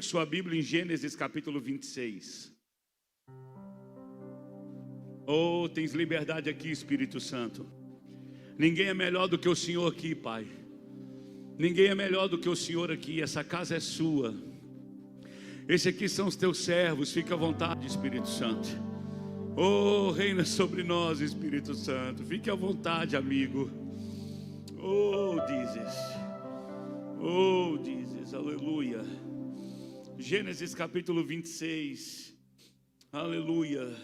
sua Bíblia em Gênesis capítulo 26. Oh, tens liberdade aqui, Espírito Santo. Ninguém é melhor do que o Senhor aqui, Pai. Ninguém é melhor do que o Senhor aqui. Essa casa é sua. Esses aqui são os teus servos. Fica à vontade, Espírito Santo. Oh, reina sobre nós, Espírito Santo. Fique à vontade, amigo. Oh, dizes, aleluia. Gênesis capítulo 26, aleluia.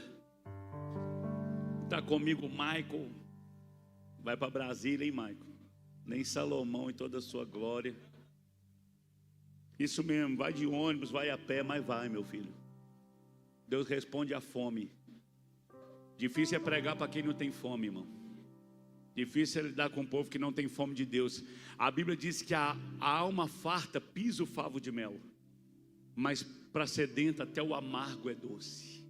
Está comigo Michael. Vai para Brasília, hein, Michael? Nem Salomão em toda a sua glória. Isso mesmo, vai de ônibus, vai a pé, mas vai, meu filho. Deus responde à fome. Difícil é pregar para quem não tem fome, irmão. Difícil é lidar com um povo que não tem fome de Deus. A Bíblia diz que a alma farta pisa o favo de mel, mas para sedenta até o amargo é doce.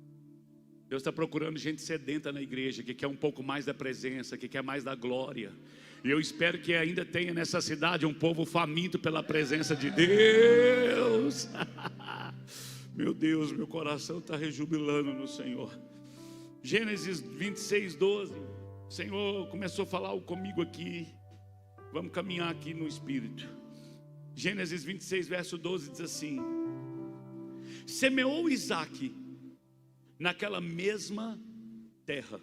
Deus está procurando gente sedenta na igreja, que quer um pouco mais da presença, que quer mais da glória. E eu espero que ainda tenha nessa cidade um povo faminto pela presença de Deus. Meu Deus, meu coração está rejubilando no Senhor. Gênesis 26, 12. O Senhor começou a falar comigo aqui. Vamos caminhar aqui no Espírito. Gênesis 26, verso 12 diz assim: semeou Isaque naquela mesma terra,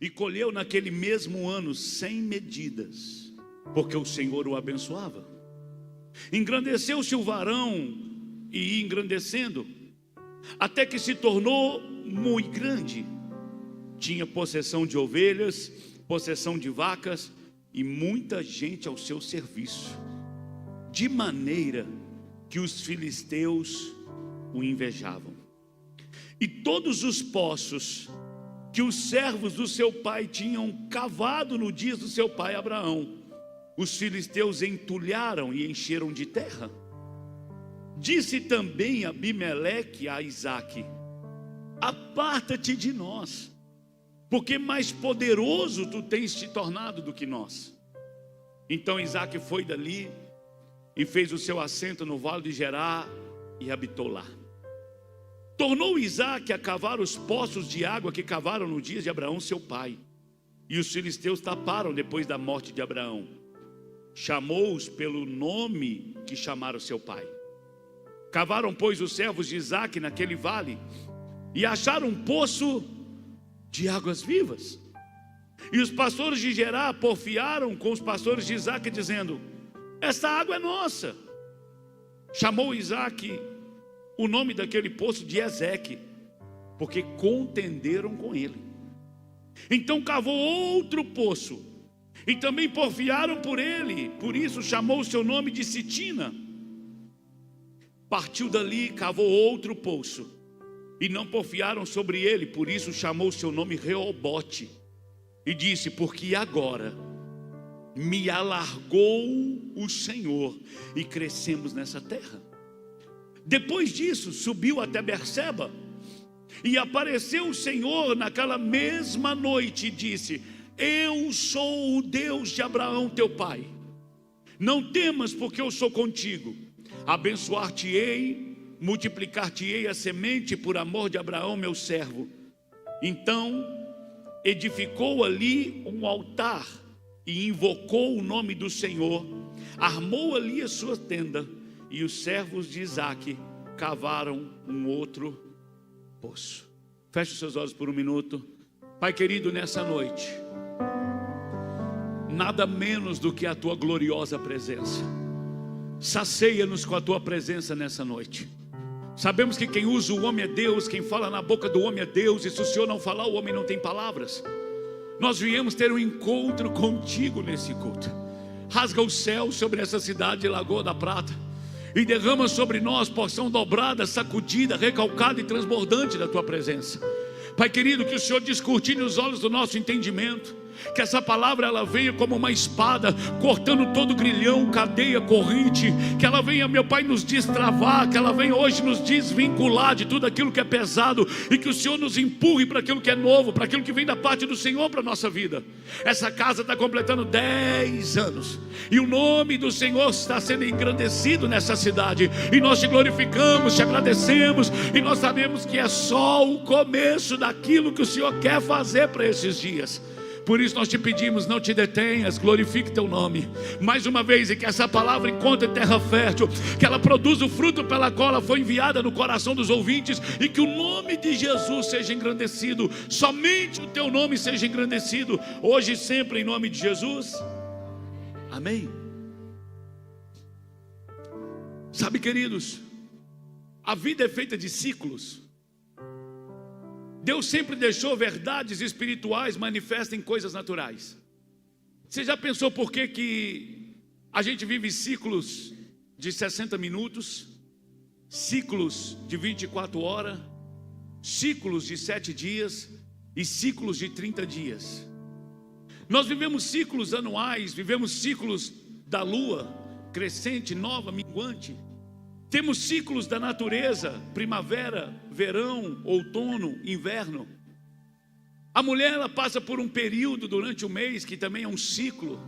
e colheu naquele mesmo ano 100 medidas, porque o Senhor o abençoava. Engrandeceu-se o varão, e ia engrandecendo, até que se tornou muito grande. Tinha possessão de ovelhas, possessão de vacas, e muita gente ao seu serviço, de maneira que os filisteus o invejavam. E todos os poços que os servos do seu pai tinham cavado no dia do seu pai Abraão, os filisteus entulharam e encheram de terra. Disse também Abimeleque a Isaque: aparta-te de nós, porque mais poderoso tu tens te tornado do que nós. Então Isaque foi dali e fez o seu assento no vale de Gerar e habitou lá. Tornou Isaque a cavar os poços de água que cavaram no dia de Abraão seu pai, e os filisteus taparam depois da morte de Abraão. Chamou-os pelo nome que chamaram seu pai. Cavaram, pois, os servos de Isaque naquele vale, e acharam um poço de águas vivas. E os pastores de Gerar porfiaram com os pastores de Isaque, dizendo: esta água é nossa. Chamou Isaque o nome daquele poço de Ezeque, porque contenderam com ele. Então cavou outro poço, e também porfiaram por ele, por isso chamou o seu nome de Sitina. Partiu dali, cavou outro poço, e não porfiaram sobre ele, por isso chamou o seu nome Reobote. E disse: porque agora me alargou o Senhor, e crescemos nessa terra. Depois disso subiu até Berseba, e apareceu o Senhor naquela mesma noite e disse: eu sou o Deus de Abraão teu pai, não temas, porque eu sou contigo. Abençoar-te-ei, multiplicar-te-ei a semente por amor de Abraão meu servo. Então edificou ali um altar e invocou o nome do Senhor. Armou ali a sua tenda, e os servos de Isaque cavaram um outro poço. Feche os seus olhos por um minuto. Pai querido, nessa noite, nada menos do que a tua gloriosa presença. Sacia-nos com a tua presença nessa noite. Sabemos que quem usa o homem é Deus, quem fala na boca do homem é Deus, e se o Senhor não falar, o homem não tem palavras. Nós viemos ter um encontro contigo nesse culto. Rasga o céu sobre essa cidade de Lagoa da Prata, e derrama sobre nós porção dobrada, sacudida, recalcada e transbordante da tua presença. Pai querido, que o Senhor descortine os olhos do nosso entendimento, Que essa palavra ela venha como uma espada, cortando todo grilhão, cadeia, corrente. Que ela venha, meu Pai, nos destravar. Que ela venha hoje nos desvincular de tudo aquilo que é pesado. E que o Senhor nos empurre para aquilo que é novo, para aquilo que vem da parte do Senhor para a nossa vida. Essa casa está completando 10 anos. E o nome do Senhor está sendo engrandecido nessa cidade. E nós te glorificamos, te agradecemos. E nós sabemos que é só o começo daquilo que o Senhor quer fazer para esses dias. Por isso nós te pedimos, não te detenhas, glorifique teu nome. Mais uma vez, e que essa palavra encontre terra fértil, que ela produza o fruto pela qual ela foi enviada no coração dos ouvintes, e que o nome de Jesus seja engrandecido, somente o teu nome seja engrandecido, hoje e sempre, em nome de Jesus. Amém. Sabe, queridos, a vida é feita de ciclos. Deus sempre deixou verdades espirituais manifestas em coisas naturais. Você já pensou por que a gente vive ciclos de 60 minutos, ciclos de 24 horas, ciclos de 7 dias e ciclos de 30 dias? Nós vivemos ciclos anuais, vivemos ciclos da lua, crescente, nova, minguante. Temos ciclos da natureza, primavera, verão, outono, inverno. A mulher ela passa por um período durante o mês que também é um ciclo.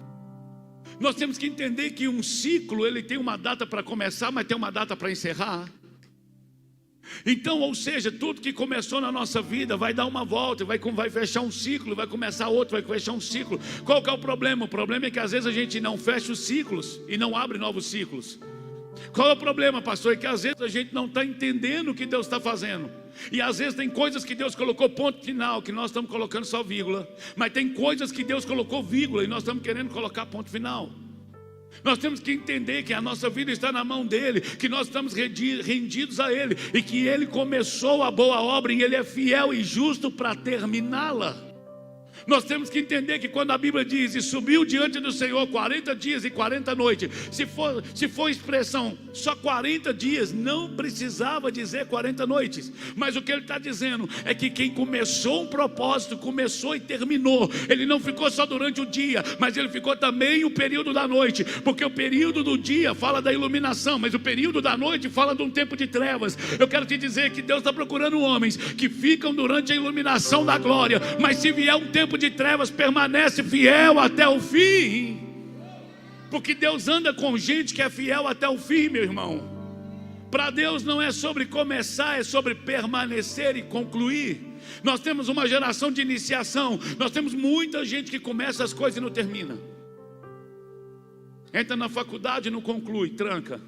Nós temos que entender que um ciclo ele tem uma data para começar, mas tem uma data para encerrar. Então, ou seja, tudo que começou na nossa vida vai dar uma volta, vai fechar um ciclo, vai começar outro, vai fechar um ciclo. Qual que é o problema? O problema é que às vezes a gente não fecha os ciclos e não abre novos ciclos. Qual é o problema, pastor? É que às vezes a gente não está entendendo o que Deus está fazendo. E às vezes tem coisas que Deus colocou ponto final, que nós estamos colocando só vírgula. Mas tem coisas que Deus colocou vírgula e nós estamos querendo colocar ponto final. Nós temos que entender que a nossa vida está na mão dEle, que nós estamos rendidos a Ele, e que Ele começou a boa obra e Ele é fiel e justo para terminá-la. Nós temos que entender que quando a Bíblia diz e subiu diante do Senhor 40 dias e 40 noites, se for expressão só 40 dias, não precisava dizer 40 noites. Mas o que ele está dizendo é que quem começou um propósito, começou e terminou. Ele não ficou só durante o dia, mas ele ficou também o período da noite. Porque o período do dia fala da iluminação, mas o período da noite fala de um tempo de trevas. Eu quero te dizer que Deus está procurando homens que ficam durante a iluminação da glória, mas se vier um tempo de trevas, permanece fiel até o fim. Porque Deus anda com gente que é fiel até o fim, meu irmão. Para Deus não é sobre começar, é sobre permanecer e concluir. Nós temos uma geração de iniciação. Nós temos muita gente que começa as coisas e não termina. Entra na faculdade e não conclui, tranca.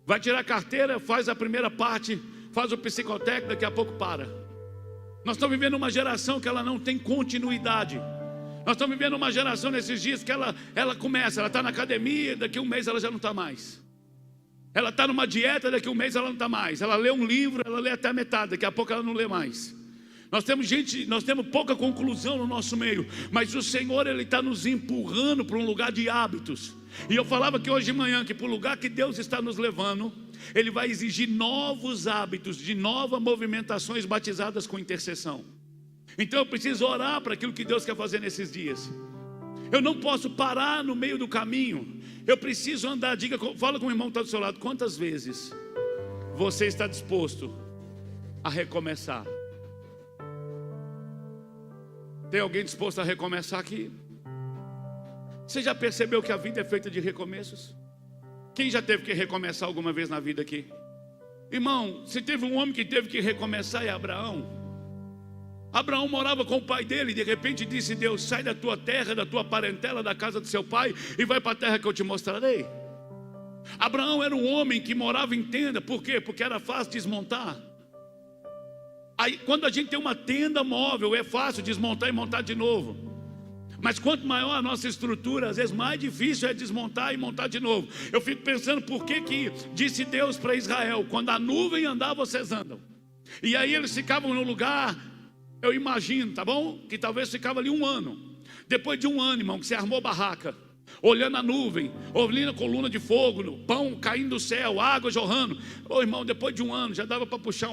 Vai tirar a carteira, faz a primeira parte, faz o psicotécnico, daqui a pouco para. Nós estamos vivendo uma geração que ela não tem continuidade. Nós estamos vivendo uma geração nesses dias que ela começa, ela está na academia, daqui a um mês ela já não está mais. Ela está numa dieta, daqui a um mês ela não está mais. Ela lê um livro, ela lê até a metade, daqui a pouco ela não lê mais. Nós temos pouca conclusão no nosso meio, mas o Senhor Ele está nos empurrando para um lugar de hábitos. E eu falava que hoje de manhã, que para o lugar que Deus está nos levando, Ele vai exigir novos hábitos, de novas movimentações batizadas com intercessão. Então eu preciso orar para aquilo que Deus quer fazer nesses dias. Eu não posso parar no meio do caminho. Eu preciso andar. Fala com o irmão que está do seu lado. Quantas vezes você está disposto a recomeçar? Tem alguém disposto a recomeçar aqui? Você já percebeu que a vida é feita de recomeços? Quem já teve que recomeçar alguma vez na vida aqui? Irmão, se teve um homem que teve que recomeçar, é Abraão. Abraão morava com o pai dele, e de repente disse Deus: sai da tua terra, da tua parentela, da casa do seu pai, e vai para a terra que eu te mostrarei. Abraão era um homem que morava em tenda. Por quê? Porque era fácil desmontar. Aí, quando a gente tem uma tenda móvel, é fácil desmontar e montar de novo. Mas quanto maior a nossa estrutura, às vezes mais difícil é desmontar e montar de novo. Eu fico pensando por que disse Deus para Israel: quando a nuvem andar, vocês andam. E aí eles ficavam no lugar, eu imagino, tá bom? Que talvez ficava ali um ano. Depois de um ano, irmão, que você armou barraca, olhando a nuvem, ouvindo a coluna de fogo, pão caindo do céu, água jorrando. Ô irmão, depois de um ano já dava para puxar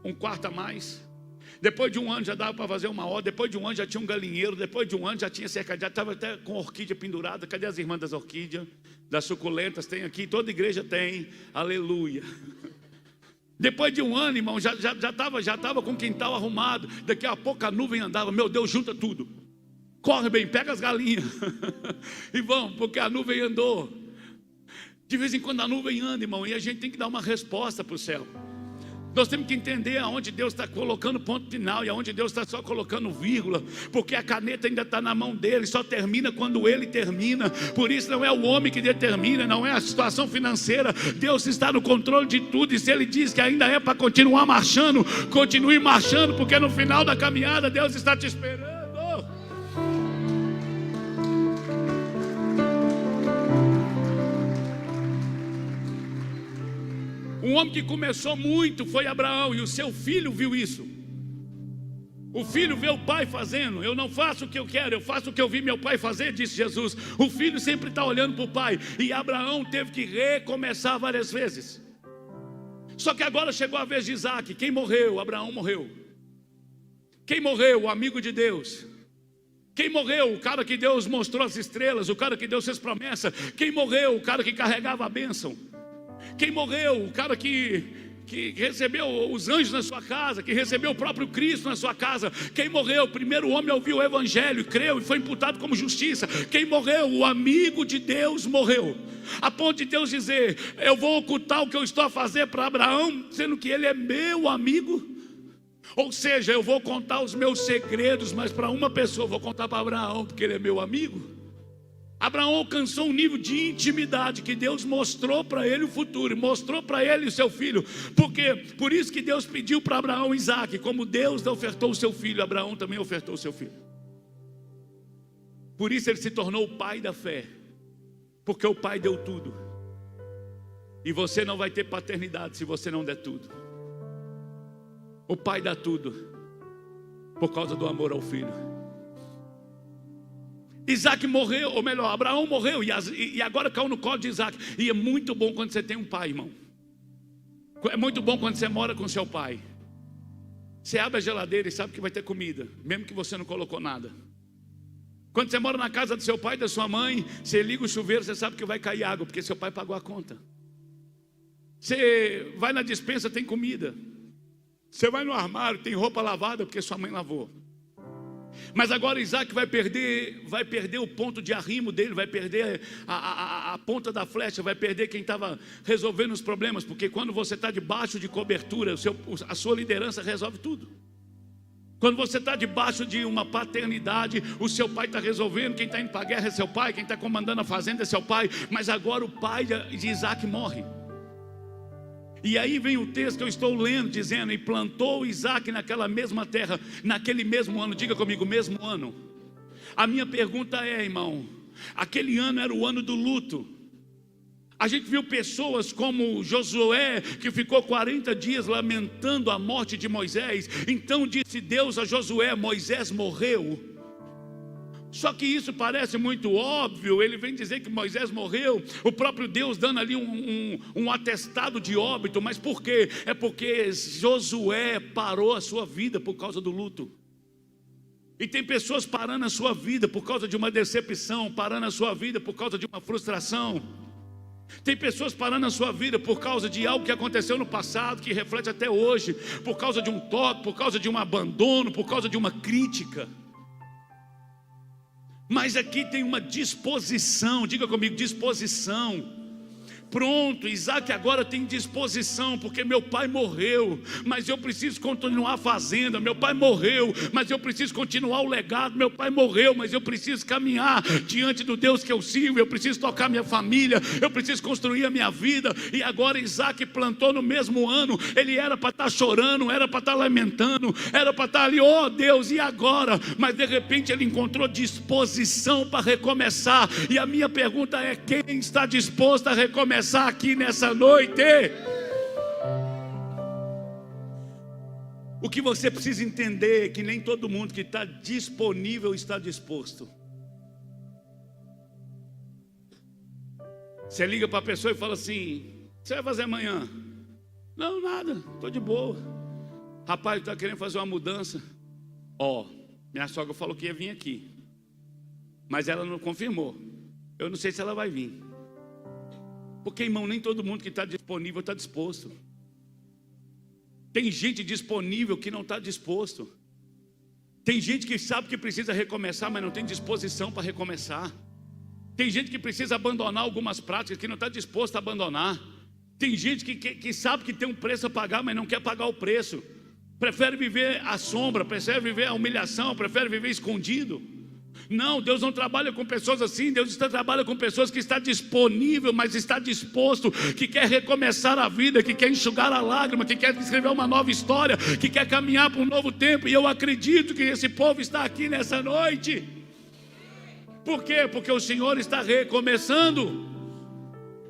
um quarto a mais. Depois de um ano já dava para fazer uma horta. Depois de um ano já tinha um galinheiro. Depois de um ano já tinha cercado. Já estava até com orquídea pendurada. Cadê as irmãs das orquídeas? Das suculentas? Tem aqui, toda igreja tem. Aleluia. Depois de um ano, irmão, já estava com o quintal arrumado. Daqui a pouco a nuvem andava. Meu Deus, junta tudo. Corre bem, pega as galinhas. E vamos, porque a nuvem andou. De vez em quando a nuvem anda, irmão, e a gente tem que dar uma resposta para o céu. Nós temos que entender aonde Deus está colocando ponto final e aonde Deus está só colocando vírgula, porque a caneta ainda está na mão dele, só termina quando ele termina. Por isso não é o homem que determina, não é a situação financeira. Deus está no controle de tudo, e se ele diz que ainda é para continuar marchando, continue marchando, porque no final da caminhada Deus está te esperando. Um homem que começou muito foi Abraão, e o seu filho viu isso. O filho vê o pai fazendo. Eu não faço o que eu quero, eu faço o que eu vi meu pai fazer, disse Jesus. O filho sempre está olhando para o pai. E Abraão teve que recomeçar várias vezes. Só que agora chegou a vez de Isaac. Quem morreu? Abraão morreu. Quem morreu? O amigo de Deus. Quem morreu? O cara que Deus mostrou as estrelas, o cara que Deus fez promessa. Quem morreu? O cara que carregava a bênção. Quem morreu? O cara que recebeu os anjos na sua casa, que recebeu o próprio Cristo na sua casa. Quem morreu? O primeiro homem ouviu o evangelho, creu e foi imputado como justiça. Quem morreu? O amigo de Deus morreu. A ponto de Deus dizer: eu vou ocultar o que eu estou a fazer para Abraão, sendo que ele é meu amigo. Ou seja, eu vou contar os meus segredos, mas para uma pessoa, vou contar para Abraão, porque ele é meu amigo. Abraão alcançou um nível de intimidade que Deus mostrou para ele o futuro, mostrou para ele o seu filho. Porque por isso que Deus pediu para Abraão Isaac. Como Deus ofertou o seu filho, Abraão também ofertou o seu filho. Por isso ele se tornou o pai da fé, porque o pai deu tudo. E você não vai ter paternidade se você não der tudo. O pai dá tudo por causa do amor ao filho. Isaac morreu, ou melhor, Abraão morreu, e agora caiu no colo de Isaac. E é muito bom quando você tem um pai, irmão. É muito bom quando você mora com seu pai. Você abre a geladeira e sabe que vai ter comida, mesmo que você não colocou nada. Quando você mora na casa do seu pai e da sua mãe, você liga o chuveiro, você sabe que vai cair água, porque seu pai pagou a conta. Você vai na despensa, tem comida. Você vai no armário, tem roupa lavada, porque sua mãe lavou. Mas agora Isaac vai perder o ponto de arrimo dele, vai perder a ponta da flecha, vai perder quem estava resolvendo os problemas, porque quando você está debaixo de cobertura, a sua liderança resolve tudo. Quando você está debaixo de uma paternidade, o seu pai está resolvendo, quem está indo para a guerra é seu pai, quem está comandando a fazenda é seu pai. Mas agora o pai de Isaac morre. E aí vem o texto que eu estou lendo, dizendo: e plantou Isaac naquela mesma terra, naquele mesmo ano. Diga comigo, mesmo ano. A minha pergunta é, irmão, aquele ano era o ano do luto. A gente viu pessoas como Josué, que ficou 40 dias lamentando a morte de Moisés. Então disse Deus a Josué: Moisés morreu. Só que isso parece muito óbvio. Ele vem dizer que Moisés morreu, o próprio Deus dando ali um atestado de óbito. Mas por quê? É porque Josué parou a sua vida por causa do luto. E tem pessoas parando a sua vida por causa de uma decepção, parando a sua vida por causa de uma frustração. Tem pessoas parando a sua vida por causa de algo que aconteceu no passado, que reflete até hoje, por causa de um toque, por causa de um abandono, por causa de uma crítica. Mas aqui tem uma disposição, diga comigo, disposição. Pronto, Isaac agora tem disposição, porque meu pai morreu, mas eu preciso continuar a fazenda. Meu pai morreu, mas eu preciso continuar o legado. Meu pai morreu, mas eu preciso caminhar diante do Deus que eu sirvo. Eu preciso tocar minha família, eu preciso construir a minha vida. E agora Isaac plantou no mesmo ano. Ele era para estar chorando, era para estar lamentando, era para estar ali, oh Deus, e agora? Mas de repente ele encontrou disposição para recomeçar. E a minha pergunta é: quem está disposto a recomeçar aqui nessa noite? O que você precisa entender é que nem todo mundo que está disponível está disposto. Você liga para a pessoa e fala assim: o que você vai fazer amanhã? Não, nada, estou de boa. Rapaz, está querendo fazer uma mudança. Minha sogra falou que ia vir aqui, mas ela não confirmou. Eu não sei se ela vai vir. Porque, irmão, nem todo mundo que está disponível está disposto. Tem gente disponível que não está disposto. Tem gente que sabe que precisa recomeçar, mas não tem disposição para recomeçar. Tem gente que precisa abandonar algumas práticas, que não está disposto a abandonar. Tem gente que sabe que tem um preço a pagar, mas não quer pagar o preço. Prefere viver a sombra, prefere viver a humilhação, prefere viver escondido. Não, Deus não trabalha com pessoas assim. Deus trabalha com pessoas que estão disponível, mas está disposto, que quer recomeçar a vida, que quer enxugar a lágrima, que quer escrever uma nova história, que quer caminhar para um novo tempo. E eu acredito que esse povo está aqui nessa noite. Por quê? Porque o Senhor está recomeçando.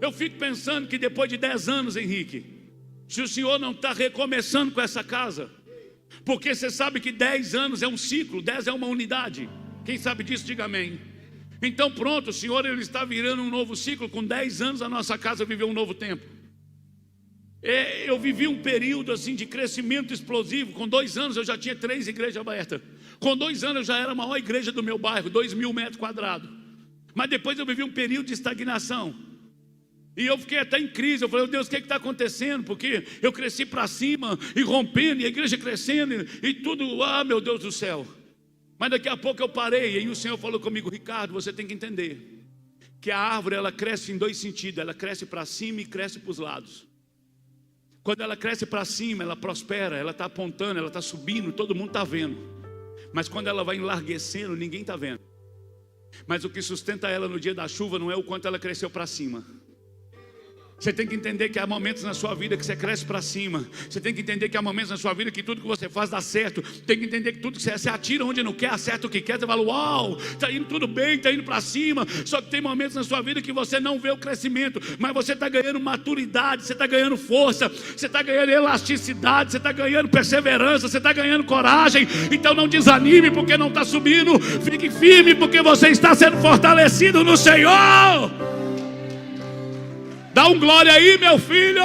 Eu fico pensando que depois de 10 anos, Henrique, se o Senhor não está recomeçando com essa casa, porque você sabe que 10 anos é um ciclo, 10 é uma unidade. Quem sabe disso, diga amém. Então pronto, o Senhor ele está virando um novo ciclo. Com 10 anos a nossa casa viveu um novo tempo. Eu vivi um período assim de crescimento explosivo. Com 2 anos eu já tinha 3 igrejas abertas. Com 2 anos eu já era a maior igreja do meu bairro, 2.000 metros quadrados. Mas depois eu vivi um período de estagnação. E eu fiquei até em crise. Eu falei, Deus, o que está acontecendo? Porque eu cresci para cima e rompendo, e a igreja crescendo e tudo, meu Deus do céu. Mas daqui a pouco eu parei, e aí o Senhor falou comigo, Ricardo, você tem que entender que a árvore ela cresce em 2 sentidos. Ela cresce para cima e cresce para os lados. Quando ela cresce para cima, ela prospera, ela está apontando, ela está subindo, todo mundo está vendo. Mas quando ela vai enlarguecendo, ninguém está vendo. Mas o que sustenta ela no dia da chuva não é o quanto ela cresceu para cima. Você tem que entender que há momentos na sua vida que você cresce para cima. Você tem que entender que há momentos na sua vida que tudo que você faz dá certo. Tem que entender que tudo que você atira onde não quer, acerta o que quer. Você fala, uau, está indo tudo bem, está indo para cima. Só que tem momentos na sua vida que você não vê o crescimento, mas você está ganhando maturidade, você está ganhando força, você está ganhando elasticidade, você está ganhando perseverança, você está ganhando coragem. Então não desanime porque não está subindo. Fique firme porque você está sendo fortalecido no Senhor. Dá um glória aí, meu filho.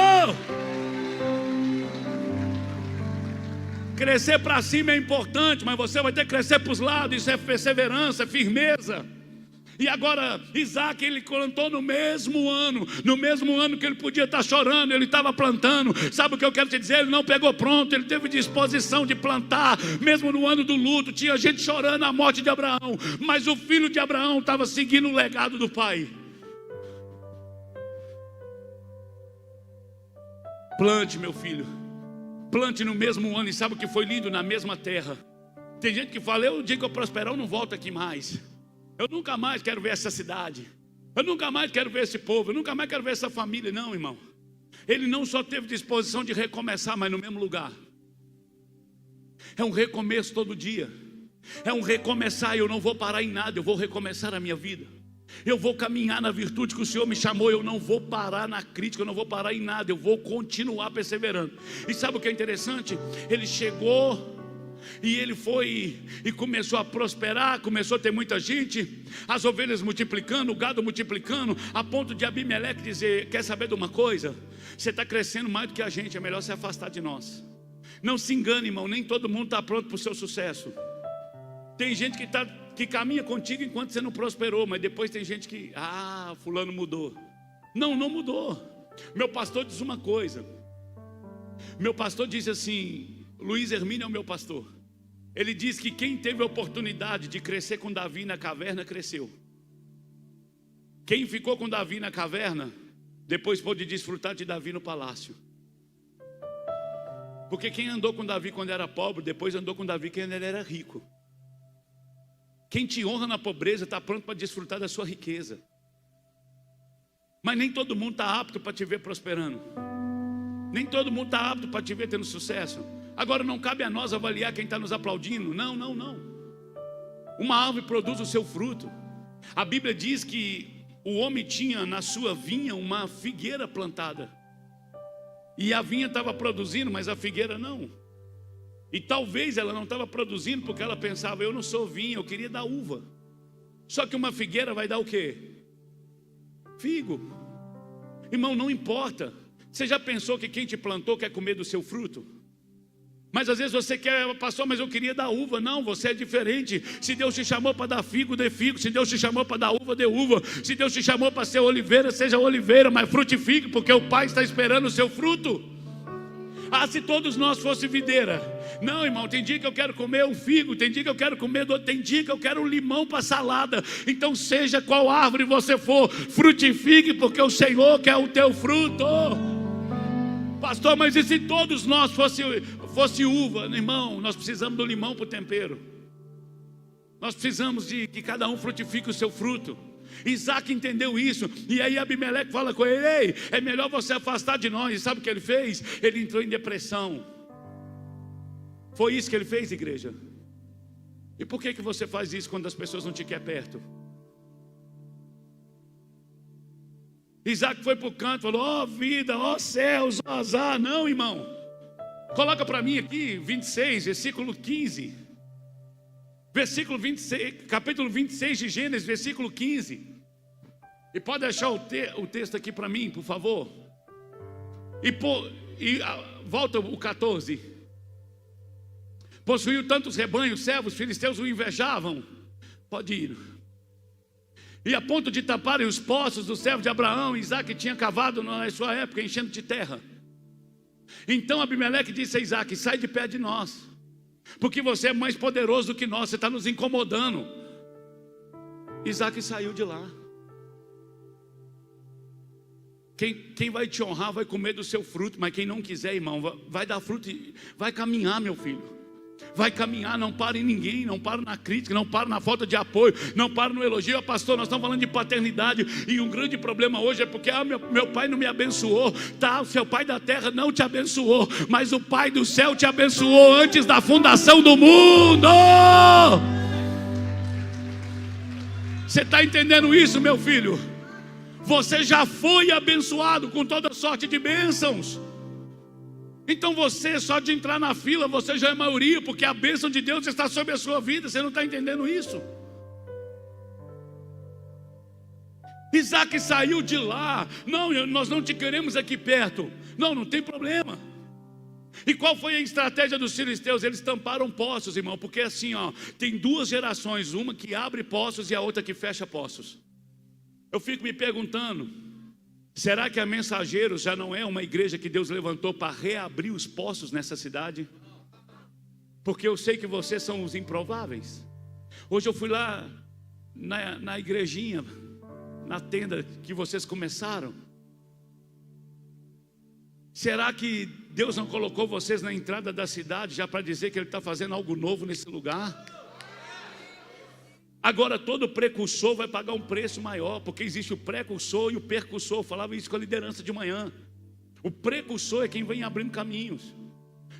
Crescer para cima é importante, mas você vai ter que crescer para os lados. Isso é perseverança, firmeza. E agora Isaac, ele plantou no mesmo ano que ele podia estar chorando, ele estava plantando. Sabe o que eu quero te dizer? Ele não pegou pronto, ele teve disposição de plantar. Mesmo no ano do luto, tinha gente chorando a morte de Abraão, mas o filho de Abraão estava seguindo o legado do pai. Plante, meu filho, plante no mesmo ano. E sabe o que foi lindo? Na mesma terra. Tem gente que fala, o dia que eu prosperar eu não volto aqui mais. Eu nunca mais quero ver essa cidade. Eu nunca mais quero ver esse povo. Eu nunca mais quero ver essa família. Não, irmão. Ele não só teve disposição de recomeçar, mas no mesmo lugar. É um recomeço todo dia. É um recomeçar. Eu não vou parar em nada, eu vou recomeçar a minha vida. Eu vou caminhar na virtude que o Senhor me chamou. Eu não vou parar na crítica, eu não vou parar em nada. Eu vou continuar perseverando. E sabe o que é interessante? Ele chegou e ele foi e começou a prosperar. Começou a ter muita gente, as ovelhas multiplicando, o gado multiplicando, a ponto de Abimeleque dizer, quer saber de uma coisa? Você está crescendo mais do que a gente, é melhor se afastar de nós. Não se engane, irmão, nem todo mundo está pronto para o seu sucesso. Tem gente que caminha contigo enquanto você não prosperou, mas depois tem gente que, fulano mudou. Não mudou. Meu pastor diz uma coisa. Meu pastor diz assim, Luiz Hermínio é o meu pastor. Ele diz que quem teve a oportunidade de crescer com Davi na caverna, cresceu. Quem ficou com Davi na caverna, depois pôde desfrutar de Davi no palácio. Porque quem andou com Davi quando era pobre, depois andou com Davi quando ele era rico. Quem te honra na pobreza está pronto para desfrutar da sua riqueza. Mas nem todo mundo está apto para te ver prosperando. Nem todo mundo está apto para te ver tendo sucesso. Agora não cabe a nós avaliar quem está nos aplaudindo. Não. Uma árvore produz o seu fruto. A Bíblia diz que o homem tinha na sua vinha uma figueira plantada. E a vinha estava produzindo, mas a figueira não. E talvez ela não estava produzindo porque ela pensava, eu não sou vinha, eu queria dar uva. Só que uma figueira vai dar o quê? Figo. Irmão, não importa. Você já pensou que quem te plantou quer comer do seu fruto? Mas às vezes você quer, pastor, mas eu queria dar uva. Não, você é diferente. Se Deus te chamou para dar figo, dê figo. Se Deus te chamou para dar uva, dê uva. Se Deus te chamou para ser oliveira, seja oliveira, mas frutifique, porque o Pai está esperando o seu fruto. Ah, se todos nós fosse videira. Não, irmão, tem dia que eu quero comer um figo, tem dia que eu quero comer, tem dia que eu quero um limão para salada. Então seja qual árvore você for, frutifique, porque o Senhor quer o teu fruto. Pastor, mas e se todos nós fosse uva? Irmão, nós precisamos do limão para o tempero. Nós precisamos de que cada um frutifique o seu fruto. Isaac entendeu isso, e aí Abimeleque fala com ele: ei, é melhor você afastar de nós. E sabe o que ele fez? Ele entrou em depressão. Foi isso que ele fez, igreja. E por que você faz isso quando as pessoas não te querem perto? Isaac foi para o canto, falou: ó vida, ó céus, ó azar. Não, irmão, coloca para mim aqui 26, versículo 15. Versículo 26, capítulo 26 de Gênesis, versículo 15. E pode deixar o texto aqui para mim, por favor. Volta o 14. Possuiu tantos rebanhos, servos, filisteus o invejavam. Pode ir. E a ponto de taparem os poços dos servos de Abraão, Isaac tinha cavado na sua época, enchendo de terra. Então Abimeleque disse a Isaac: sai de perto de nós, porque você é mais poderoso do que nós, você está nos incomodando. Isaac saiu de lá. Quem vai te honrar vai comer do seu fruto, mas quem não quiser, irmão, vai dar fruto, vai caminhar, meu filho. Vai caminhar, não para em ninguém, não para na crítica, não para na falta de apoio, não para no elogio. Pastor, nós estamos falando de paternidade, e um grande problema hoje é porque meu pai não me abençoou. Tá, o seu pai da terra não te abençoou, mas o Pai do céu te abençoou antes da fundação do mundo. Você está entendendo isso, meu filho? Você já foi abençoado com toda sorte de bênçãos. Então você, só de entrar na fila, você já é maioria, porque a bênção de Deus está sobre a sua vida. Você não está entendendo isso? Isaac saiu de lá. Não, nós não te queremos aqui perto. Não tem problema. E qual foi a estratégia dos filisteus? Eles tamparam poços, irmão, porque assim, tem duas gerações, uma que abre poços e a outra que fecha poços. Eu fico me perguntando, será que a Mensageiros já não é uma igreja que Deus levantou para reabrir os poços nessa cidade? Porque eu sei que vocês são os improváveis. Hoje eu fui lá na igrejinha, na tenda que vocês começaram. Será que Deus não colocou vocês na entrada da cidade já para dizer que Ele está fazendo algo novo nesse lugar? Agora todo precursor vai pagar um preço maior, porque existe o precursor e o percursor. Eu falava isso com a liderança de manhã. O precursor é quem vem abrindo caminhos.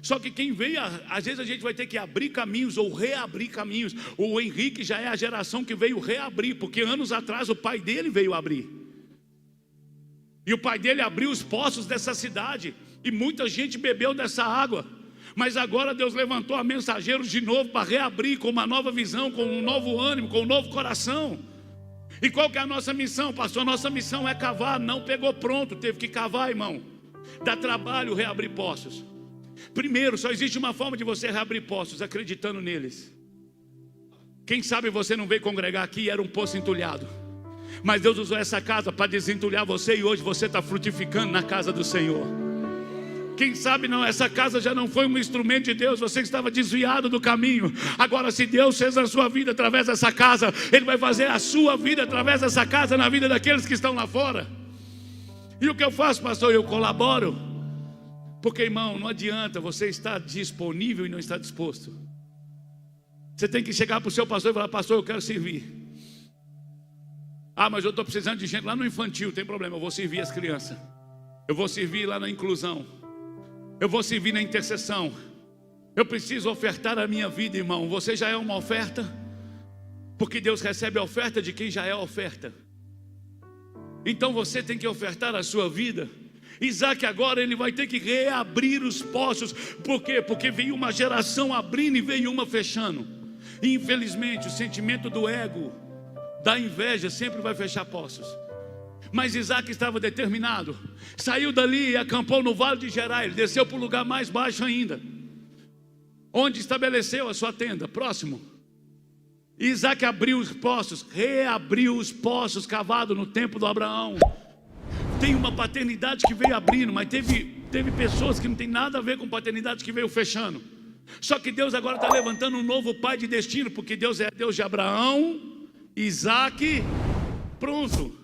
Só que quem vem, às vezes a gente vai ter que abrir caminhos ou reabrir caminhos. O Henrique já é a geração que veio reabrir, porque anos atrás o pai dele veio abrir. E o pai dele abriu os poços dessa cidade, e muita gente bebeu dessa água. Mas agora Deus levantou a Mensageiros de novo para reabrir com uma nova visão, com um novo ânimo, com um novo coração. E qual que é a nossa missão, pastor? A nossa missão é cavar. Não pegou pronto, teve que cavar, irmão. Dá trabalho reabrir poços. Primeiro, só existe uma forma de você reabrir poços, acreditando neles. Quem sabe você não veio congregar aqui e era um poço entulhado, mas Deus usou essa casa para desentulhar você, e hoje você está frutificando na casa do Senhor. Quem sabe não, essa casa já não foi um instrumento de Deus, você estava desviado do caminho. Agora, se Deus fez a sua vida através dessa casa, Ele vai fazer a sua vida através dessa casa na vida daqueles que estão lá fora. E o que eu faço, pastor? Eu colaboro. Porque, irmão, não adianta você estar disponível e não estar disposto. Você tem que chegar para o seu pastor e falar: pastor, eu quero servir. Ah, mas eu estou precisando de gente lá no infantil. Tem problema, eu vou servir as crianças. Eu vou servir lá na inclusão. Eu vou servir na intercessão. Eu preciso ofertar a minha vida, irmão. Você já é uma oferta? Porque Deus recebe a oferta de quem já é a oferta. Então você tem que ofertar a sua vida. Isaac agora ele vai ter que reabrir os poços. Por quê? Porque veio uma geração abrindo e veio uma fechando. E infelizmente o sentimento do ego, da inveja, sempre vai fechar poços. Mas Isaac estava determinado. Saiu dali e acampou no vale de Gerar. Ele desceu para o lugar mais baixo ainda. onde estabeleceu a sua tenda. Próximo. Isaac abriu os poços, reabriu os poços cavados no tempo do Abraão. Tem uma paternidade que veio abrindo, mas teve pessoas que não tem nada a ver com paternidade que veio fechando. Só que Deus agora está levantando um novo pai de destino, porque Deus é Deus de Abraão, Isaac, pronto.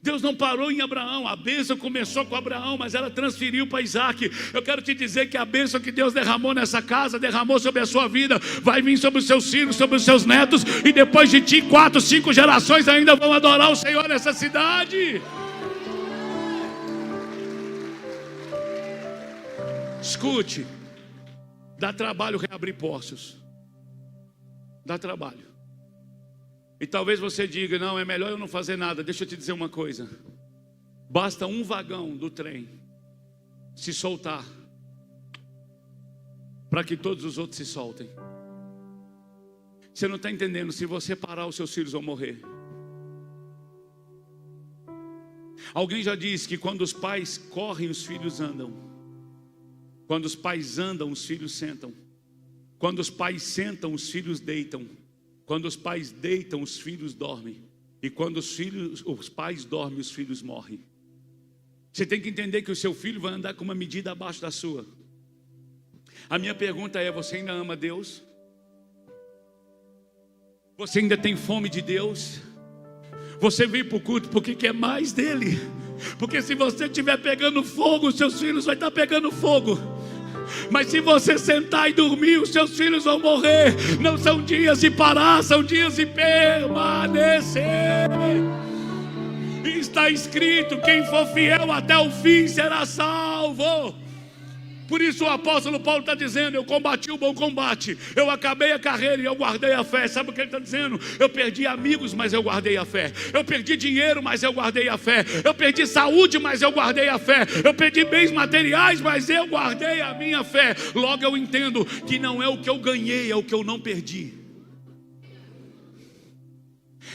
Deus não parou em Abraão, a bênção começou com Abraão, mas ela transferiu para Isaac. Eu quero te dizer que a bênção que Deus derramou nessa casa, derramou sobre a sua vida, vai vir sobre os seus filhos, sobre os seus netos, e depois de ti, 4, 5 gerações ainda vão adorar o Senhor nessa cidade. Escute, dá trabalho reabrir poços, dá trabalho. E talvez você diga, não, é melhor eu não fazer nada. Deixa eu te dizer uma coisa, basta um vagão do trem se soltar para que todos os outros se soltem. Você não está entendendo, se você parar, os seus filhos vão morrer. Alguém já disse que quando os pais correm, os filhos andam. Quando os pais andam, os filhos sentam. Quando os pais sentam, os filhos deitam. Quando os pais deitam, os filhos dormem. E quando os pais dormem, os filhos morrem. Você tem que entender que o seu filho vai andar com uma medida abaixo da sua. A minha pergunta é, você ainda ama Deus? Você ainda tem fome de Deus? Você veio para o culto porque quer mais dele? Porque se você estiver pegando fogo, os seus filhos vão estar pegando fogo. Mas se você sentar e dormir, os seus filhos vão morrer. Não são dias de parar, são dias de permanecer. Está escrito, quem for fiel até o fim será salvo. Por isso o apóstolo Paulo está dizendo, eu combati o bom combate, eu acabei a carreira e eu guardei a fé. Sabe o que ele está dizendo? Eu perdi amigos, mas eu guardei a fé. Eu perdi dinheiro, mas eu guardei a fé. Eu perdi saúde, mas eu guardei a fé. Eu perdi bens materiais, mas eu guardei a minha fé. Logo eu entendo que não é o que eu ganhei, é o que eu não perdi.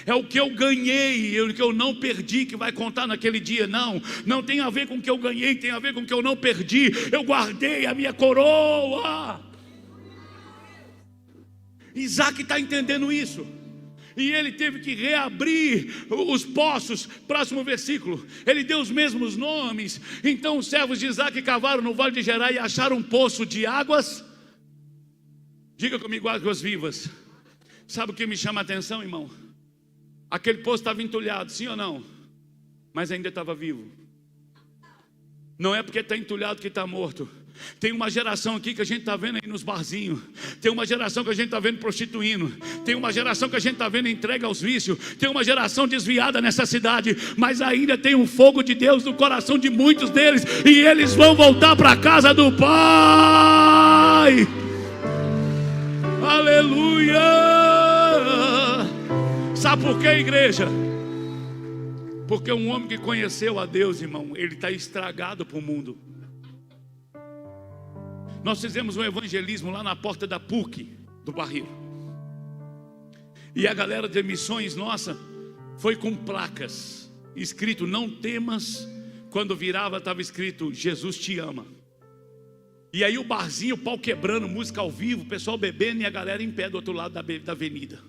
É o que eu ganhei e o que eu não perdi que vai contar naquele dia. Não tem a ver com o que eu ganhei, tem a ver com o que eu não perdi. Eu guardei a minha coroa. Isaac está entendendo isso. E ele teve que reabrir os poços. Próximo versículo. Ele deu os mesmos nomes. Então os servos de Isaac cavaram no vale de Gerar e acharam um poço de águas. Diga comigo, águas vivas. Sabe o que me chama a atenção, irmão? Aquele poço estava entulhado, sim ou não? Mas ainda estava vivo. Não é porque está entulhado que está morto. Tem uma geração aqui que a gente está vendo aí nos barzinhos. Tem uma geração que a gente está vendo prostituindo. Tem uma geração que a gente está vendo entregue aos vícios. Tem uma geração desviada nessa cidade. Mas ainda tem um fogo de Deus no coração de muitos deles. E eles vão voltar para a casa do Pai. Aleluia. Sabe por quê, igreja? Porque um homem que conheceu a Deus, irmão, ele está estragado para o mundo. Nós fizemos um evangelismo lá na porta da PUC do Barreiro. E a galera de missões nossa foi com placas escrito não temas. Quando virava estava escrito Jesus te ama. E aí o barzinho, o pau quebrando, música ao vivo, o pessoal bebendo e a galera em pé do outro lado da avenida.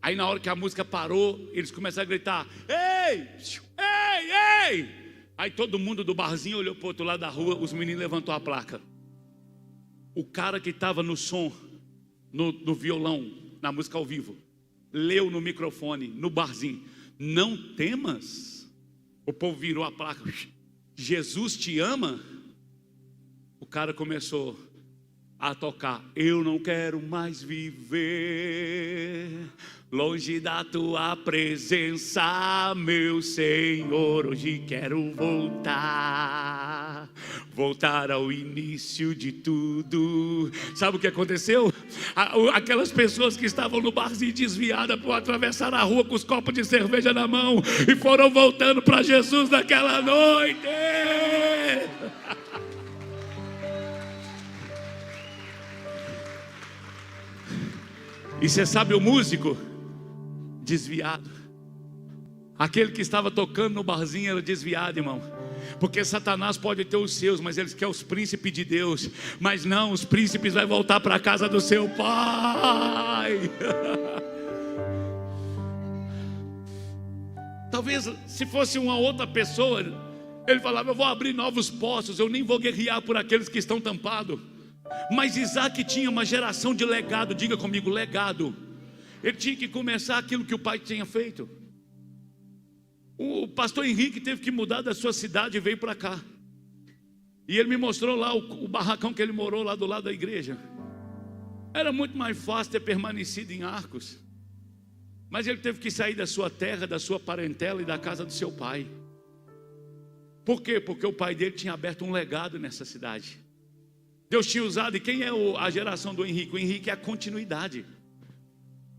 Aí na hora que a música parou, eles começaram a gritar: ei, ei, ei. Aí todo mundo do barzinho olhou para o outro lado da rua. Os meninos levantou a placa. O cara que estava no som, no violão, na música ao vivo, leu no microfone, no barzinho: não temas. O povo virou a placa: Jesus te ama. O cara começou a tocar: eu não quero mais viver longe da tua presença, meu Senhor. Hoje quero voltar ao início de tudo. Sabe o que aconteceu? Aquelas pessoas que estavam no barzinho desviadas por atravessar a rua com os copos de cerveja na mão e foram voltando para Jesus naquela noite. E você sabe o músico desviado, Aquele que estava tocando no barzinho era desviado, irmão. Porque Satanás pode ter os seus, mas eles querem os príncipes de Deus. Mas não, os príncipes vão voltar para a casa do seu pai. Talvez se fosse uma outra pessoa, ele falava: eu vou abrir novos poços, eu nem vou guerrear por aqueles que estão tampados. Mas Isaac tinha uma geração de legado. Diga comigo, legado. Ele tinha que começar aquilo que o pai tinha feito. O pastor Henrique teve que mudar da sua cidade e veio para cá. E ele me mostrou lá o barracão que ele morou lá do lado da igreja. Era muito mais fácil ter permanecido em Arcos. Mas ele teve que sair da sua terra, da sua parentela e da casa do seu pai. Por quê? Porque o pai dele tinha aberto um legado nessa cidade. Deus tinha usado. E quem é a geração do Henrique? O Henrique é a continuidade.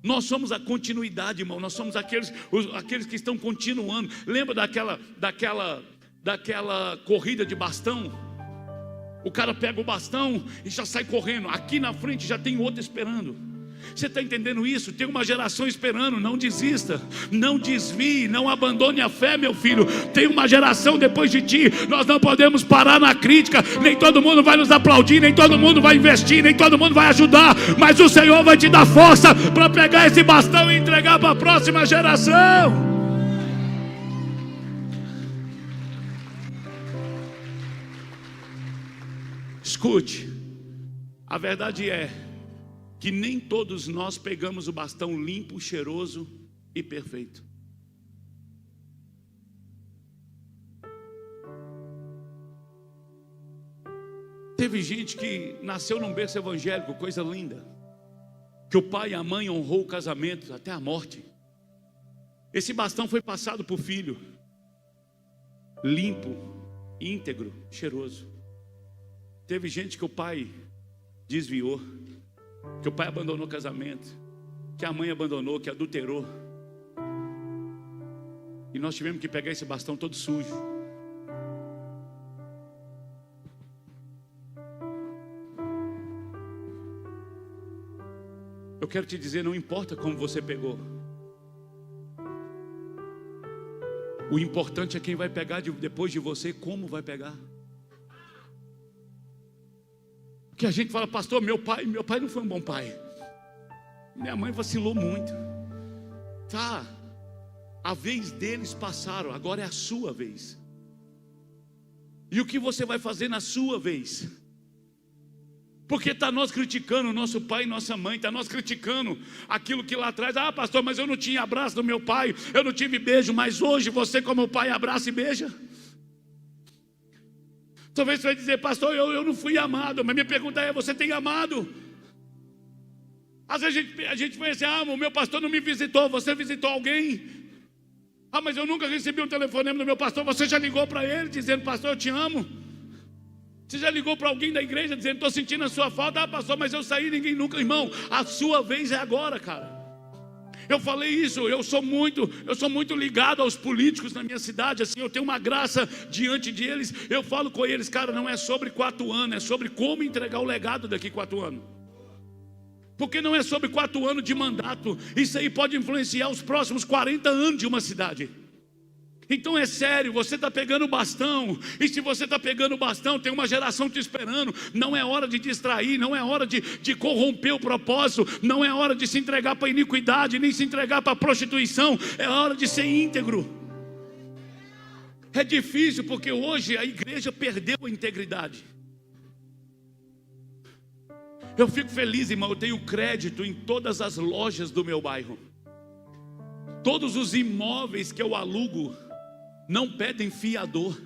Nós somos a continuidade, irmão. Nós somos aqueles que estão continuando. Lembra daquela corrida de bastão? O cara pega o bastão e já sai correndo. Aqui na frente já tem outro esperando. Você está entendendo isso? Tem uma geração esperando. Não desista, não desvie, não abandone a fé, meu filho. Tem uma geração depois de ti. Nós não podemos parar na crítica. Nem todo mundo vai nos aplaudir, nem todo mundo vai investir, nem todo mundo vai ajudar. Mas o Senhor vai te dar força para pegar esse bastão e entregar para a próxima geração. Escute, a verdade é que nem todos nós pegamos o bastão limpo, cheiroso e perfeito. Teve gente que nasceu num berço evangélico, coisa linda, que o pai e a mãe honrou o casamento até a morte. Esse bastão foi passado para o filho, limpo, íntegro, cheiroso. Teve gente que o pai desviou, que o pai abandonou o casamento, que a mãe abandonou, que adulterou. E nós tivemos que pegar esse bastão todo sujo. Eu quero te dizer, não importa como você pegou. O importante é quem vai pegar depois de você, como vai pegar. Que a gente fala: pastor, meu pai não foi um bom pai. Minha mãe vacilou muito. Tá, a vez deles passaram, agora é a sua vez. E o que você vai fazer na sua vez? Porque está nós criticando o nosso pai e nossa mãe, está nós criticando aquilo que lá atrás: ah, pastor, mas eu não tinha abraço do meu pai, eu não tive beijo. Mas hoje você, como pai, abraça e beija. Talvez você vai dizer: pastor, eu não fui amado. Mas minha pergunta é: você tem amado? Às vezes a gente vai dizer: ah, o meu pastor não me visitou. Você visitou alguém? Ah, mas eu nunca recebi um telefonema do meu pastor. Você já ligou para ele dizendo: pastor, eu te amo? Você já ligou para alguém da igreja dizendo: estou sentindo a sua falta? Ah, pastor, mas eu saí, ninguém nunca. Irmão, a sua vez é agora, cara. Eu falei isso, eu sou muito ligado aos políticos na minha cidade, assim, eu tenho uma graça diante deles. Eu falo com eles: cara, não é sobre 4 anos, é sobre como entregar o legado daqui 4 anos. Porque não é sobre 4 anos de mandato, isso aí pode influenciar os próximos 40 anos de uma cidade. Então é sério, você está pegando o bastão. E se você está pegando o bastão, tem uma geração te esperando. Não é hora de distrair, não é hora de corromper o propósito. Não é hora de se entregar para a iniquidade, nem se entregar para a prostituição. É hora de ser íntegro. É difícil porque hoje a igreja perdeu a integridade. Eu fico feliz, irmão, eu tenho crédito em todas as lojas do meu bairro. Todos os imóveis que eu alugo não pedem fiador.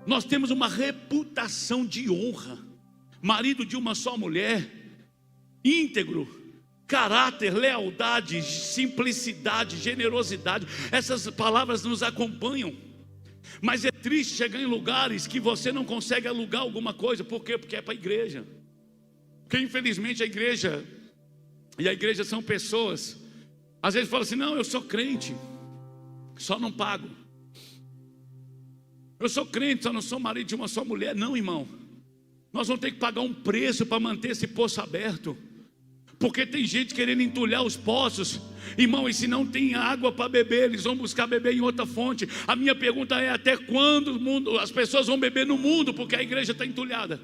Nós temos uma reputação de honra. Marido de uma só mulher, íntegro, caráter, lealdade, simplicidade, generosidade. Essas palavras nos acompanham. Mas é triste chegar em lugares que você não consegue alugar alguma coisa. Por quê? Porque é para a igreja. Porque infelizmente a igreja são pessoas. Às vezes fala assim: não, eu sou crente, só não pago. Eu sou crente, só não sou marido de uma só mulher. Não, irmão, nós vamos ter que pagar um preço para manter esse poço aberto. Porque tem gente querendo entulhar os poços. Irmão, e se não tem água para beber, eles vão buscar beber em outra fonte. A minha pergunta é: até quando as pessoas vão beber no mundo? Porque a igreja está entulhada.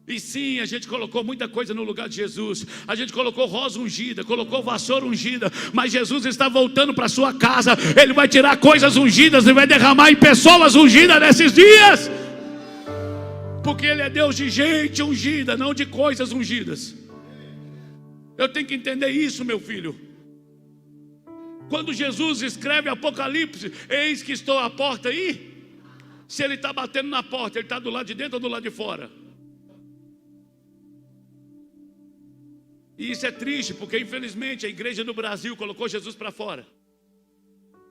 E sim, a gente colocou muita coisa no lugar de Jesus. A gente colocou rosa ungida, colocou vassoura ungida. Mas Jesus está voltando para a sua casa. Ele vai tirar coisas ungidas e vai derramar em pessoas ungidas nesses dias. Porque Ele é Deus de gente ungida, não de coisas ungidas. Eu tenho que entender isso, meu filho. Quando Jesus escreve Apocalipse: eis que estou à porta aí. Se Ele está batendo na porta, Ele está do lado de dentro ou do lado de fora? E isso é triste, porque infelizmente a igreja do Brasil colocou Jesus para fora.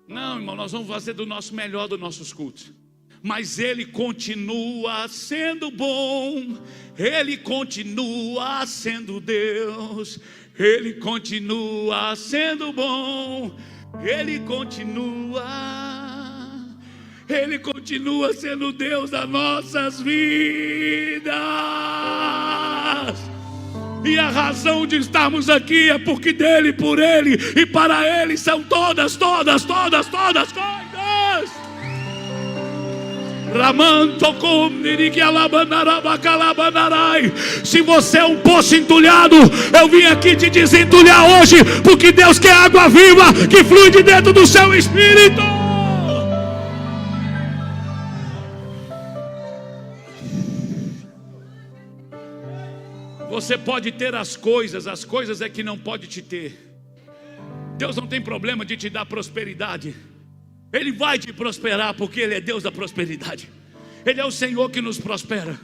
Não, irmão, nós vamos fazer do nosso melhor dos nossos cultos. Mas Ele continua sendo bom. Ele continua sendo Deus. Ele continua sendo bom. Ele continua sendo Deus das nossas vidas. E a razão de estarmos aqui é porque dele, por ele e para ele são todas coisas. Se você é um poço entulhado, eu vim aqui te desentulhar hoje, porque Deus quer água viva que flui de dentro do seu espírito. Você pode ter as coisas é que não pode te ter. Deus não tem problema de te dar prosperidade. Ele vai te prosperar, porque Ele é Deus da prosperidade. Ele é o Senhor que nos prospera.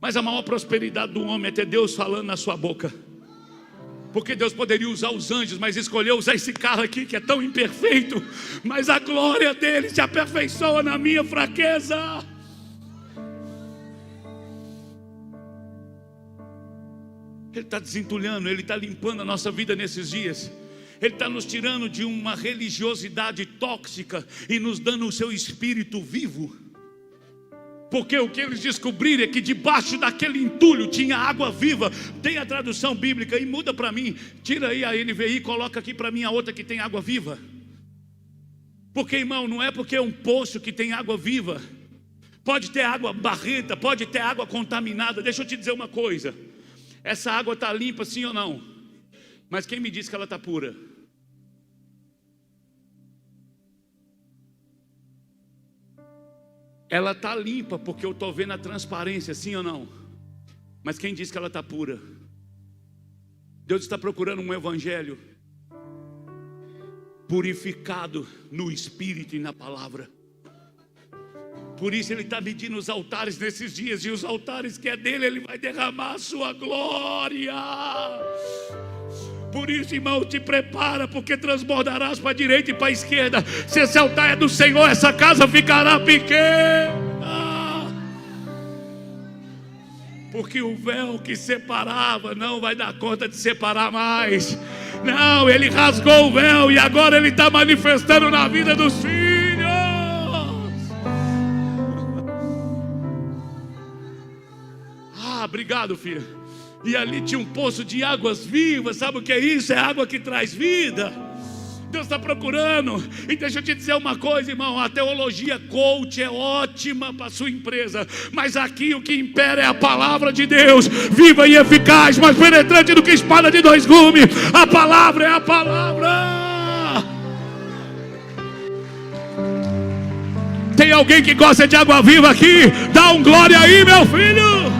Mas a maior prosperidade do homem é ter Deus falando na sua boca. Porque Deus poderia usar os anjos, mas escolheu usar esse carro aqui que é tão imperfeito. Mas a glória dele se aperfeiçoa na minha fraqueza. Ele está desentulhando, Ele está limpando a nossa vida nesses dias. Ele está nos tirando de uma religiosidade tóxica e nos dando o seu espírito vivo. Porque o que eles descobriram é que debaixo daquele entulho tinha água viva. Tem a tradução bíblica e muda para mim. Tira aí a NVI e coloca aqui para mim a outra que tem água viva. Porque, irmão, não é porque é um poço que tem água viva. Pode ter água barrenta, pode ter água contaminada. Deixa eu te dizer uma coisa. Essa água está limpa, sim ou não? Mas quem me diz que ela está pura? Ela está limpa porque eu estou vendo a transparência, sim ou não? Mas quem diz que ela está pura? Deus está procurando um evangelho purificado no Espírito e na palavra. Por isso Ele está medindo os altares nesses dias. E os altares que é dele, Ele vai derramar a sua glória. Por isso, irmão, te prepara, porque transbordarás para a direita e para a esquerda. Se esse altar é do Senhor, essa casa ficará pequena. Porque o véu que separava não vai dar conta de separar mais. Não, Ele rasgou o véu e agora Ele está manifestando na vida dos filhos. Obrigado, filho. E ali tinha um poço de águas vivas. Sabe o que é isso? É água que traz vida. Deus está procurando. E deixa eu te dizer uma coisa, irmão. A teologia coach é ótima para a sua empresa, mas aqui o que impera é a palavra de Deus, viva e eficaz, mais penetrante do que espada de dois gumes. A palavra é a palavra. Tem alguém que gosta de água viva aqui? Dá um glória aí, meu filho.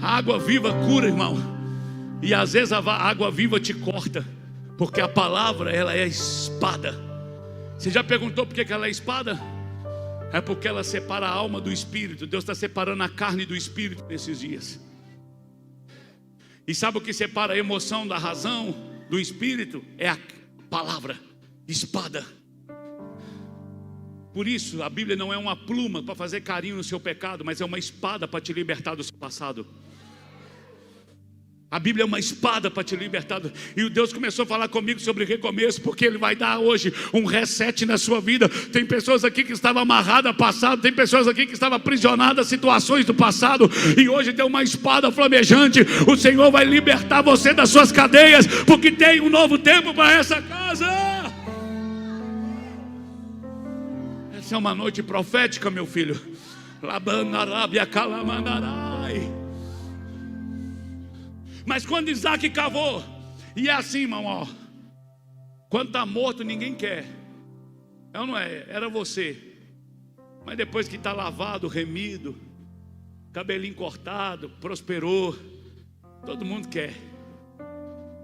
A água viva cura, irmão. E às vezes a água viva te corta, porque a palavra, ela é espada. Você já perguntou por que ela é espada? É porque ela separa a alma do espírito. Deus está separando a carne do espírito nesses dias. E sabe o que separa a emoção da razão, do espírito? É a palavra, espada. Por isso a Bíblia não é uma pluma para fazer carinho no seu pecado, mas é uma espada para te libertar do seu passado. A Bíblia é uma espada para te libertar. E o Deus começou a falar comigo sobre recomeço, porque Ele vai dar hoje um reset na sua vida. Tem pessoas aqui que estavam amarradas ao passado, tem pessoas aqui que estavam aprisionadas a situações do passado, e hoje tem uma espada flamejante. O Senhor vai libertar você das suas cadeias, porque tem um novo tempo para essa casa. Essa é uma noite profética, meu filho. Labanarabia calamandarai. Mas quando Isaac cavou, e é assim, irmão, ó, quando está morto ninguém quer, é ou não é? Era você. Mas depois que está lavado, remido, cabelinho cortado, prosperou, todo mundo quer.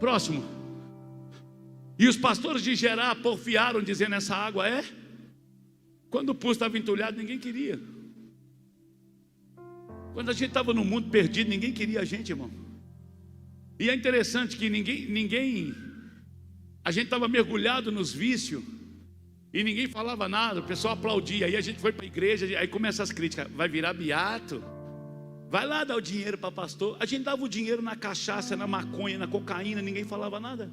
Próximo. E os pastores de Gerar porfiaram, dizendo: essa água é? Quando o poço estava entulhado, ninguém queria. Quando a gente estava no mundo perdido, ninguém queria a gente, irmão. E é interessante que a gente estava mergulhado nos vícios, e ninguém falava nada, o pessoal aplaudia. Aí a gente foi para a igreja, aí começam as críticas: vai virar beato, vai lá dar o dinheiro para pastor. A gente dava o dinheiro na cachaça, na maconha, na cocaína, ninguém falava nada.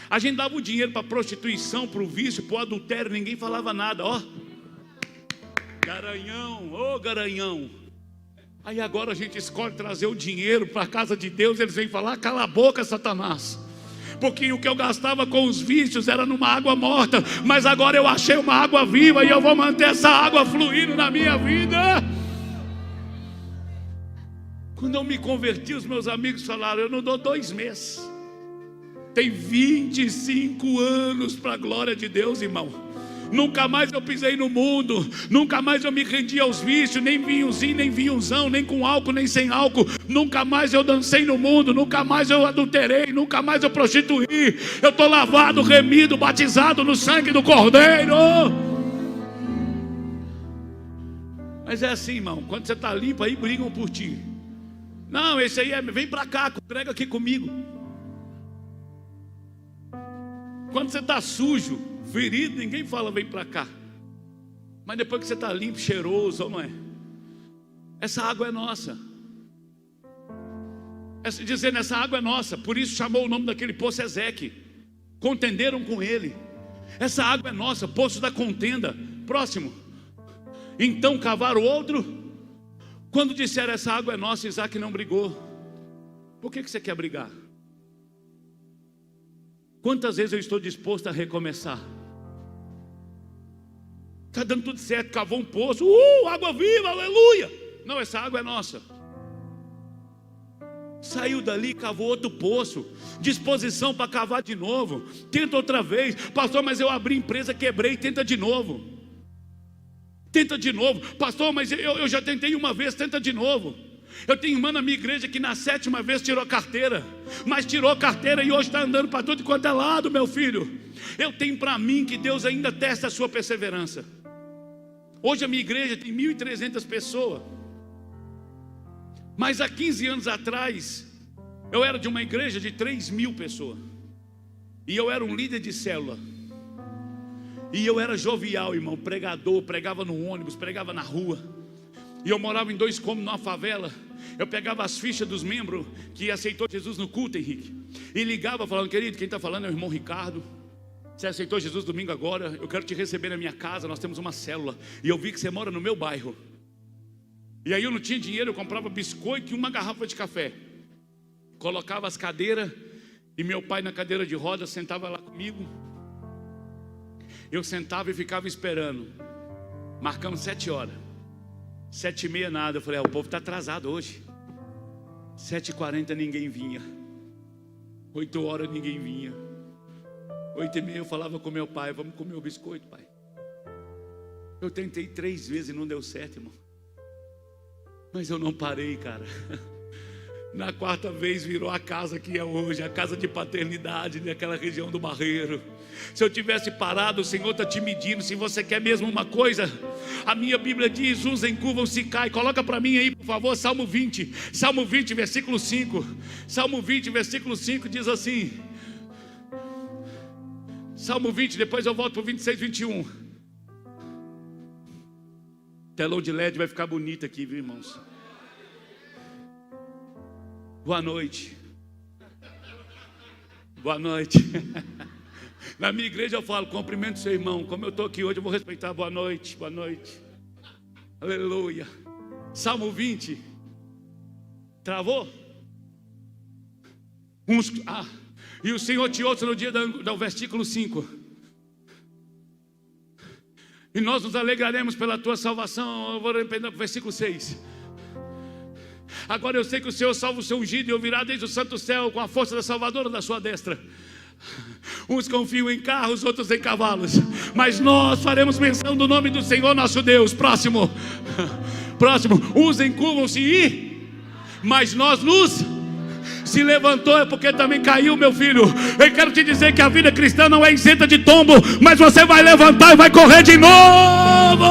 A gente dava o dinheiro para a prostituição, para o vício, para o adultério, ninguém falava nada. Ó, garanhão, ô garanhão. Aí agora a gente escolhe trazer o dinheiro para a casa de Deus. Eles vêm falar: cala a boca, Satanás, porque o que eu gastava com os vícios era numa água morta, mas agora eu achei uma água viva, e eu vou manter essa água fluindo na minha vida. Quando eu me converti, os meus amigos falaram: eu não dou 2 meses. Tem 25 anos para a glória de Deus, irmão. Nunca mais eu pisei no mundo, nunca mais eu me rendi aos vícios, nem vinhozinho, nem vinhozão, nem com álcool, nem sem álcool. Nunca mais eu dancei no mundo, nunca mais eu adulterei, nunca mais eu prostituí. Eu estou lavado, remido, batizado no sangue do Cordeiro. Mas é assim, irmão, quando você está limpo, aí brigam por ti. Não, esse aí vem para cá, congrega aqui comigo. Quando você está sujo, ferido, ninguém fala: vem para cá. Mas depois que você está limpo, cheiroso, ou não é? Essa água é nossa. Dizendo: essa água é nossa. Por isso chamou o nome daquele poço Ezeque. Contenderam com ele. Essa água é nossa, poço da contenda. Próximo. Então cavaram outro. Quando disseram: essa água é nossa, Isaac não brigou. Por que você quer brigar? Quantas vezes eu estou disposto a recomeçar? Está dando tudo certo, cavou um poço, água viva, aleluia. Não, essa água é nossa. Saiu dali, cavou outro poço, disposição para cavar de novo. Tenta outra vez: pastor, mas eu abri empresa, quebrei, tenta de novo. Tenta de novo: pastor, mas eu já tentei uma vez, tenta de novo. Eu tenho irmã na minha igreja que na 7ª vez tirou carteira, mas tirou carteira e hoje está andando para tudo quanto é lado, meu filho. Eu tenho para mim que Deus ainda testa a sua perseverança. Hoje a minha igreja tem 1.300 pessoas, mas há 15 anos atrás eu era de uma igreja de 3.000 pessoas, e eu era um líder de célula, e eu era jovial, irmão, pregador, pregava no ônibus, pregava na rua. E eu morava em 2 cômodos numa favela. Eu pegava as fichas dos membros que aceitou Jesus no culto, Henrique, e ligava falando: querido, quem está falando é o irmão Ricardo. Você aceitou Jesus domingo agora? Eu quero te receber na minha casa, nós temos uma célula, e eu vi que você mora no meu bairro. E aí eu não tinha dinheiro, eu comprava biscoito e uma garrafa de café. Colocava as cadeiras, e meu pai na cadeira de rodas sentava lá comigo. Eu sentava e ficava esperando. Marcamos 7 horas. 7h30 nada, eu falei: o povo está atrasado hoje. 7h40 ninguém vinha. 8 horas ninguém vinha. 8h30 eu falava com meu pai: vamos comer o biscoito, pai. Eu tentei 3 vezes e não deu certo, irmão. Mas eu não parei, cara. Na 4ª vez virou a casa que é hoje, a casa de paternidade daquela região do Barreiro. Se eu tivesse parado, o Senhor está te medindo. Se você quer mesmo uma coisa, a minha Bíblia diz: uns encurvam-se e caem. Coloca para mim aí, por favor, Salmo 20. Salmo 20, versículo 5. Salmo 20, versículo 5 diz assim. Salmo 20, depois eu volto para o 26, 21. Telão de LED vai ficar bonito aqui, viu, irmãos? Boa noite. Boa noite. Na minha igreja eu falo, cumprimento seu irmão. Como eu estou aqui hoje, eu vou respeitar. Boa noite, boa noite. Aleluia. Salmo 20. Travou? E o Senhor te ouça no dia do versículo 5. E nós nos alegraremos pela tua salvação. Eu vou repetir o versículo 6. Agora eu sei que o Senhor salva o seu ungido e ouvirá desde o santo céu com a força da salvadora da sua destra. Uns confiam em carros, outros em cavalos, mas nós faremos menção do nome do Senhor nosso Deus. Próximo. Uns encurvam-se mas nós nos... Se levantou é porque também caiu, meu filho. Eu quero te dizer que a vida cristã não é isenta de tombo, mas você vai levantar e vai correr de novo.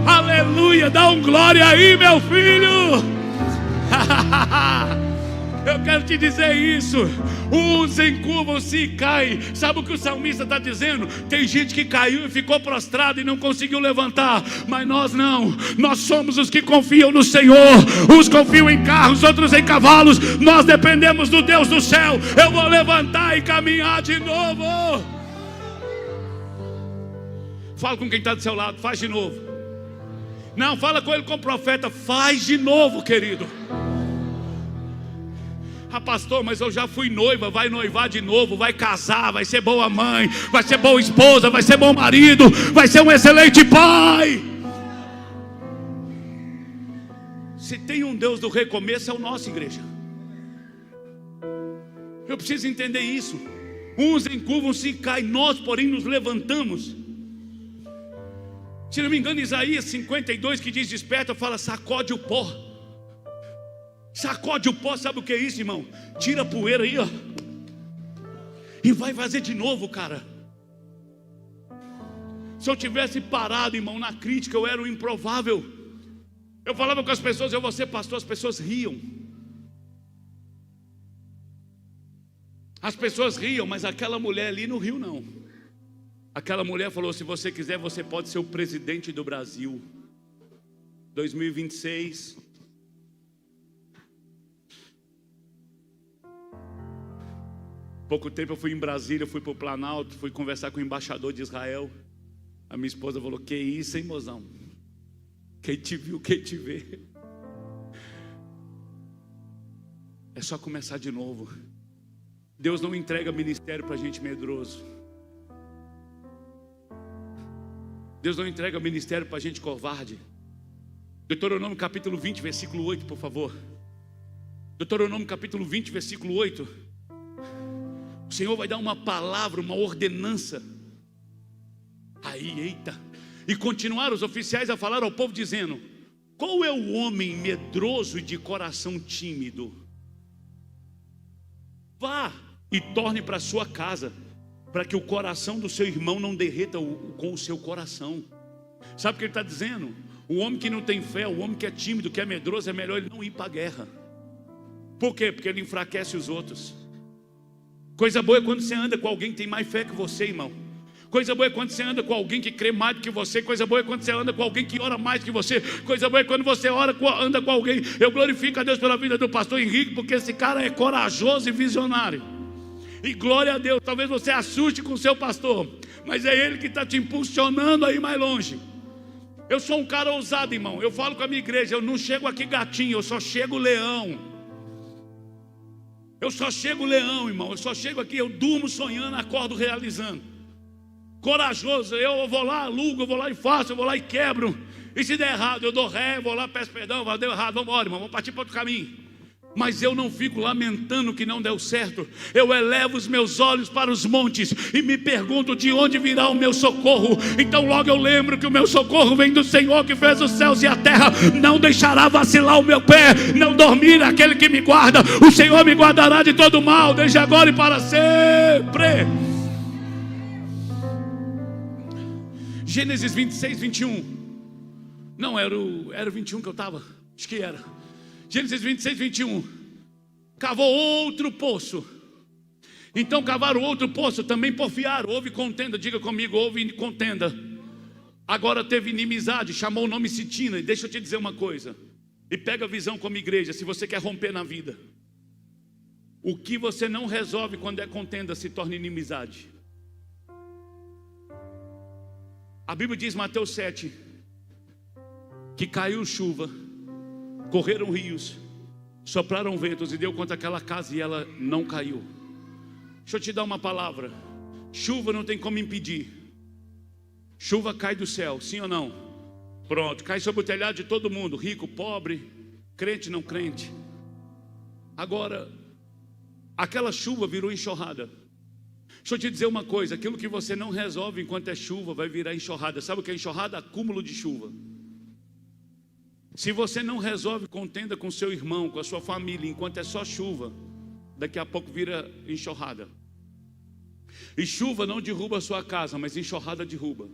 Aleluia, dá um glória aí, meu filho. Eu quero te dizer isso. Uns encurvam-se e caem. Sabe o que o salmista está dizendo? Tem gente que caiu e ficou prostrado e não conseguiu levantar, mas nós não. Nós somos os que confiam no Senhor. Uns confiam em carros, outros em cavalos. Nós dependemos do Deus do céu. Eu vou levantar e caminhar de novo. Fala com quem está do seu lado, faz de novo. Não, fala com ele como profeta. Faz de novo, querido. Ah, pastor, mas eu já fui noiva. Vai noivar de novo, vai casar, vai ser boa mãe, vai ser boa esposa, vai ser bom marido, vai ser um excelente pai. Se tem um Deus do recomeço, é o nosso, igreja. Eu preciso entender isso. Uns encurvam-se e caem, nós porém nos levantamos. Se não me engano, Isaías 52 que diz: desperta, fala, sacode o pó. Sacode o pó, sabe o que é isso, irmão? Tira a poeira aí, ó, e vai fazer de novo, cara. Se eu tivesse parado, irmão, na crítica, eu era o improvável. Eu falava com as pessoas, eu vou ser pastor, as pessoas riam. As pessoas riam, mas aquela mulher ali não riu, não. Aquela mulher falou: se você quiser, você pode ser o presidente do Brasil. 2026. Pouco tempo eu fui em Brasília, fui para o Planalto, fui conversar com o embaixador de Israel. A minha esposa falou: que isso, hein, mozão? Quem te viu, quem te vê. É só começar de novo. Deus não entrega ministério para gente medroso. Deus não entrega ministério para gente covarde. Deuteronômio capítulo 20, versículo 8, por favor. Deuteronômio capítulo 20, versículo 8. O Senhor vai dar uma palavra, uma ordenança. Aí, eita. E continuaram os oficiais a falar ao povo, dizendo: qual é o homem medroso e de coração tímido? Vá e torne para sua casa, para que o coração do seu irmão não derreta com o seu coração. Sabe o que ele está dizendo? O homem que não tem fé, o homem que é tímido, que é medroso, é melhor ele não ir para a guerra. Por quê? Porque ele enfraquece os outros. Coisa boa é quando você anda com alguém que tem mais fé que você, irmão. Coisa boa é quando você anda com alguém que crê mais do que você. Coisa boa é quando você anda com alguém que ora mais do que você. Coisa boa é quando você anda com alguém. Eu glorifico a Deus pela vida do pastor Henrique, porque esse cara é corajoso e visionário. E glória a Deus. Talvez você assuste com o seu pastor, mas é ele que está te impulsionando aí mais longe. Eu sou um cara ousado, irmão. Eu falo com a minha igreja: eu não chego aqui gatinho, eu só chego leão. Eu só chego leão, irmão. Eu só chego aqui, eu durmo sonhando, acordo realizando. Corajoso, eu vou lá, alugo, eu vou lá e faço, eu vou lá e quebro. E se der errado, eu dou ré, vou lá, peço perdão, deu errado, vamos embora, irmão, vamos partir para outro caminho. Mas eu não fico lamentando que não deu certo. Eu elevo os meus olhos para os montes e me pergunto: de onde virá o meu socorro? Então logo eu lembro que o meu socorro vem do Senhor, que fez os céus e a terra. Não deixará vacilar o meu pé, não dormir aquele que me guarda. O Senhor me guardará de todo mal, desde agora e para sempre. Gênesis 26, 21. Não, era o 21 que eu estava. Acho que era. Gênesis 26, 21. Cavou outro poço. Então cavaram outro poço, também porfiaram. Houve contenda, diga comigo, houve contenda. Agora teve inimizade, chamou o nome Sitina. E deixa eu te dizer uma coisa, e pega a visão como igreja. Se você quer romper na vida, O que você não resolve quando é contenda se torna inimizade. A Bíblia diz, Mateus 7, que caiu chuva, correram rios, sopraram ventos e deu contra aquela casa e ela não caiu. Deixa eu te dar uma palavra. Chuva não tem como impedir. Chuva cai do céu, sim ou não? Pronto, cai sobre o telhado de todo mundo, rico, pobre, crente, não crente. Agora, aquela chuva virou enxurrada. Deixa eu te dizer uma coisa, aquilo que você não resolve enquanto é chuva vai virar enxurrada. Sabe o que é enxurrada? Acúmulo de chuva. Se você não resolve contenda com seu irmão, com a sua família, enquanto é só chuva, daqui a pouco vira enxurrada. E chuva não derruba a sua casa, mas enxurrada derruba.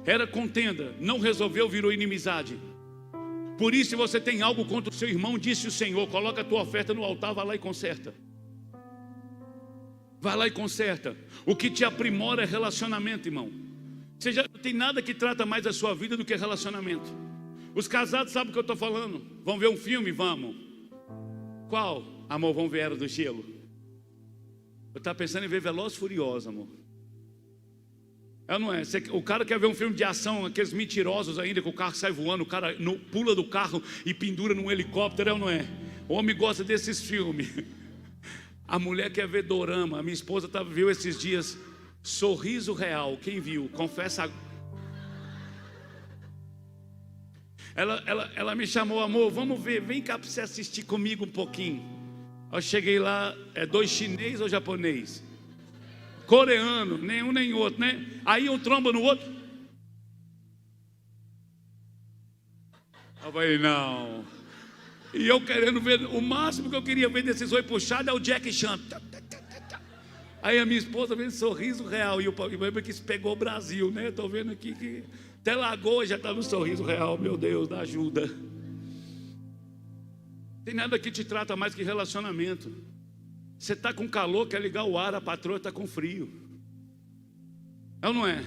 Era contenda, não resolveu, virou inimizade. Por isso, se você tem algo contra o seu irmão, disse o Senhor, coloca a tua oferta no altar, vai lá e conserta. Vai lá e conserta. O que te aprimora é relacionamento, irmão. Você já não tem nada que trata mais a sua vida do que relacionamento. Os casados sabem o que eu estou falando. Vão ver um filme? Vamos. Qual? Amor, vamos ver Era do Gelo. Eu estava pensando em ver Velozes e Furiosos, amor. É, não é? O cara quer ver um filme de ação, aqueles mentirosos ainda, que o carro sai voando, o cara pula do carro e pendura num helicóptero, é ou não é? O homem gosta desses filmes. A mulher quer ver dorama. A minha esposa viu esses dias Sorriso Real. Quem viu? Confessa. Ela me chamou, amor, vamos ver, vem cá para você assistir comigo um pouquinho. Eu cheguei lá, é 2 chinês ou japonês? Coreano, nenhum nem outro, né? Aí um tromba no outro. Eu falei, não. E eu querendo ver, o máximo que eu queria ver desses oi puxados é o Jack Chan. Aí a minha esposa vendo Sorriso Real. E o problema é que isso pegou o Brasil, né? Estou vendo aqui que até Lagoa já está no Sorriso Real. Meu Deus, dá ajuda. Tem nada que te trata mais que relacionamento. Você está com calor, quer ligar o ar, a patroa está com frio. É ou não é?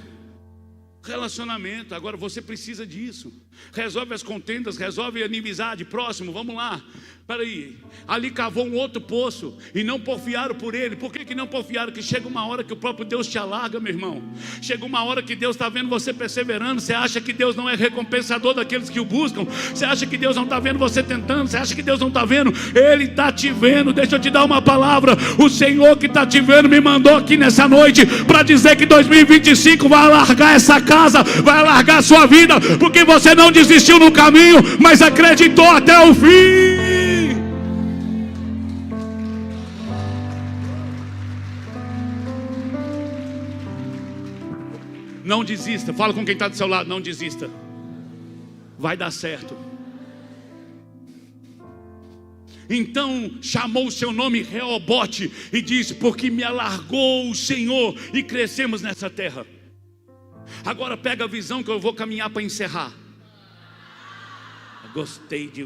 Relacionamento, agora você precisa disso. Resolve as contendas, resolve a inimizade. Próximo, vamos lá. Peraí, ali cavou um outro poço e não porfiaram por ele. Por que não porfiaram? Que chega uma hora que o próprio Deus te alarga, meu irmão. Chega uma hora que Deus está vendo você perseverando. Você acha que Deus não é recompensador daqueles que o buscam? Você acha que Deus não está vendo você tentando? Você acha que Deus não está vendo? Ele está te vendo. Deixa eu te dar uma palavra. O Senhor que está te vendo me mandou aqui nessa noite para dizer que 2025 vai alargar essa casa, vai alargar a sua vida, porque você não desistiu no caminho, mas acreditou até o fim. Não desista. Fala com quem está do seu lado, não desista. Vai dar certo. Então chamou o seu nome Reobote e disse, porque me alargou o Senhor e crescemos nessa terra. Agora pega a visão que eu vou caminhar para encerrar. Gostei de...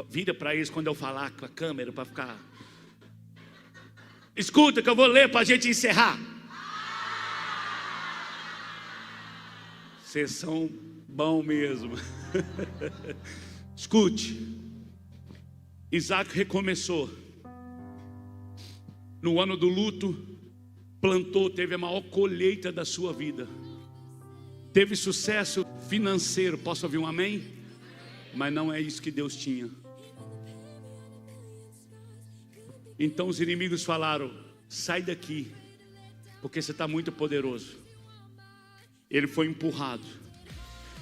Vira para eles quando eu falar com a câmera para ficar... Escuta que eu vou ler para a gente encerrar. Vocês são bom mesmo. Escute. Isaac recomeçou. No ano do luto, plantou, teve a maior colheita da sua vida. Teve sucesso financeiro. Posso ouvir um amém? Mas não é isso que Deus tinha. Então os inimigos falaram, sai daqui, porque você está muito poderoso. Ele foi empurrado.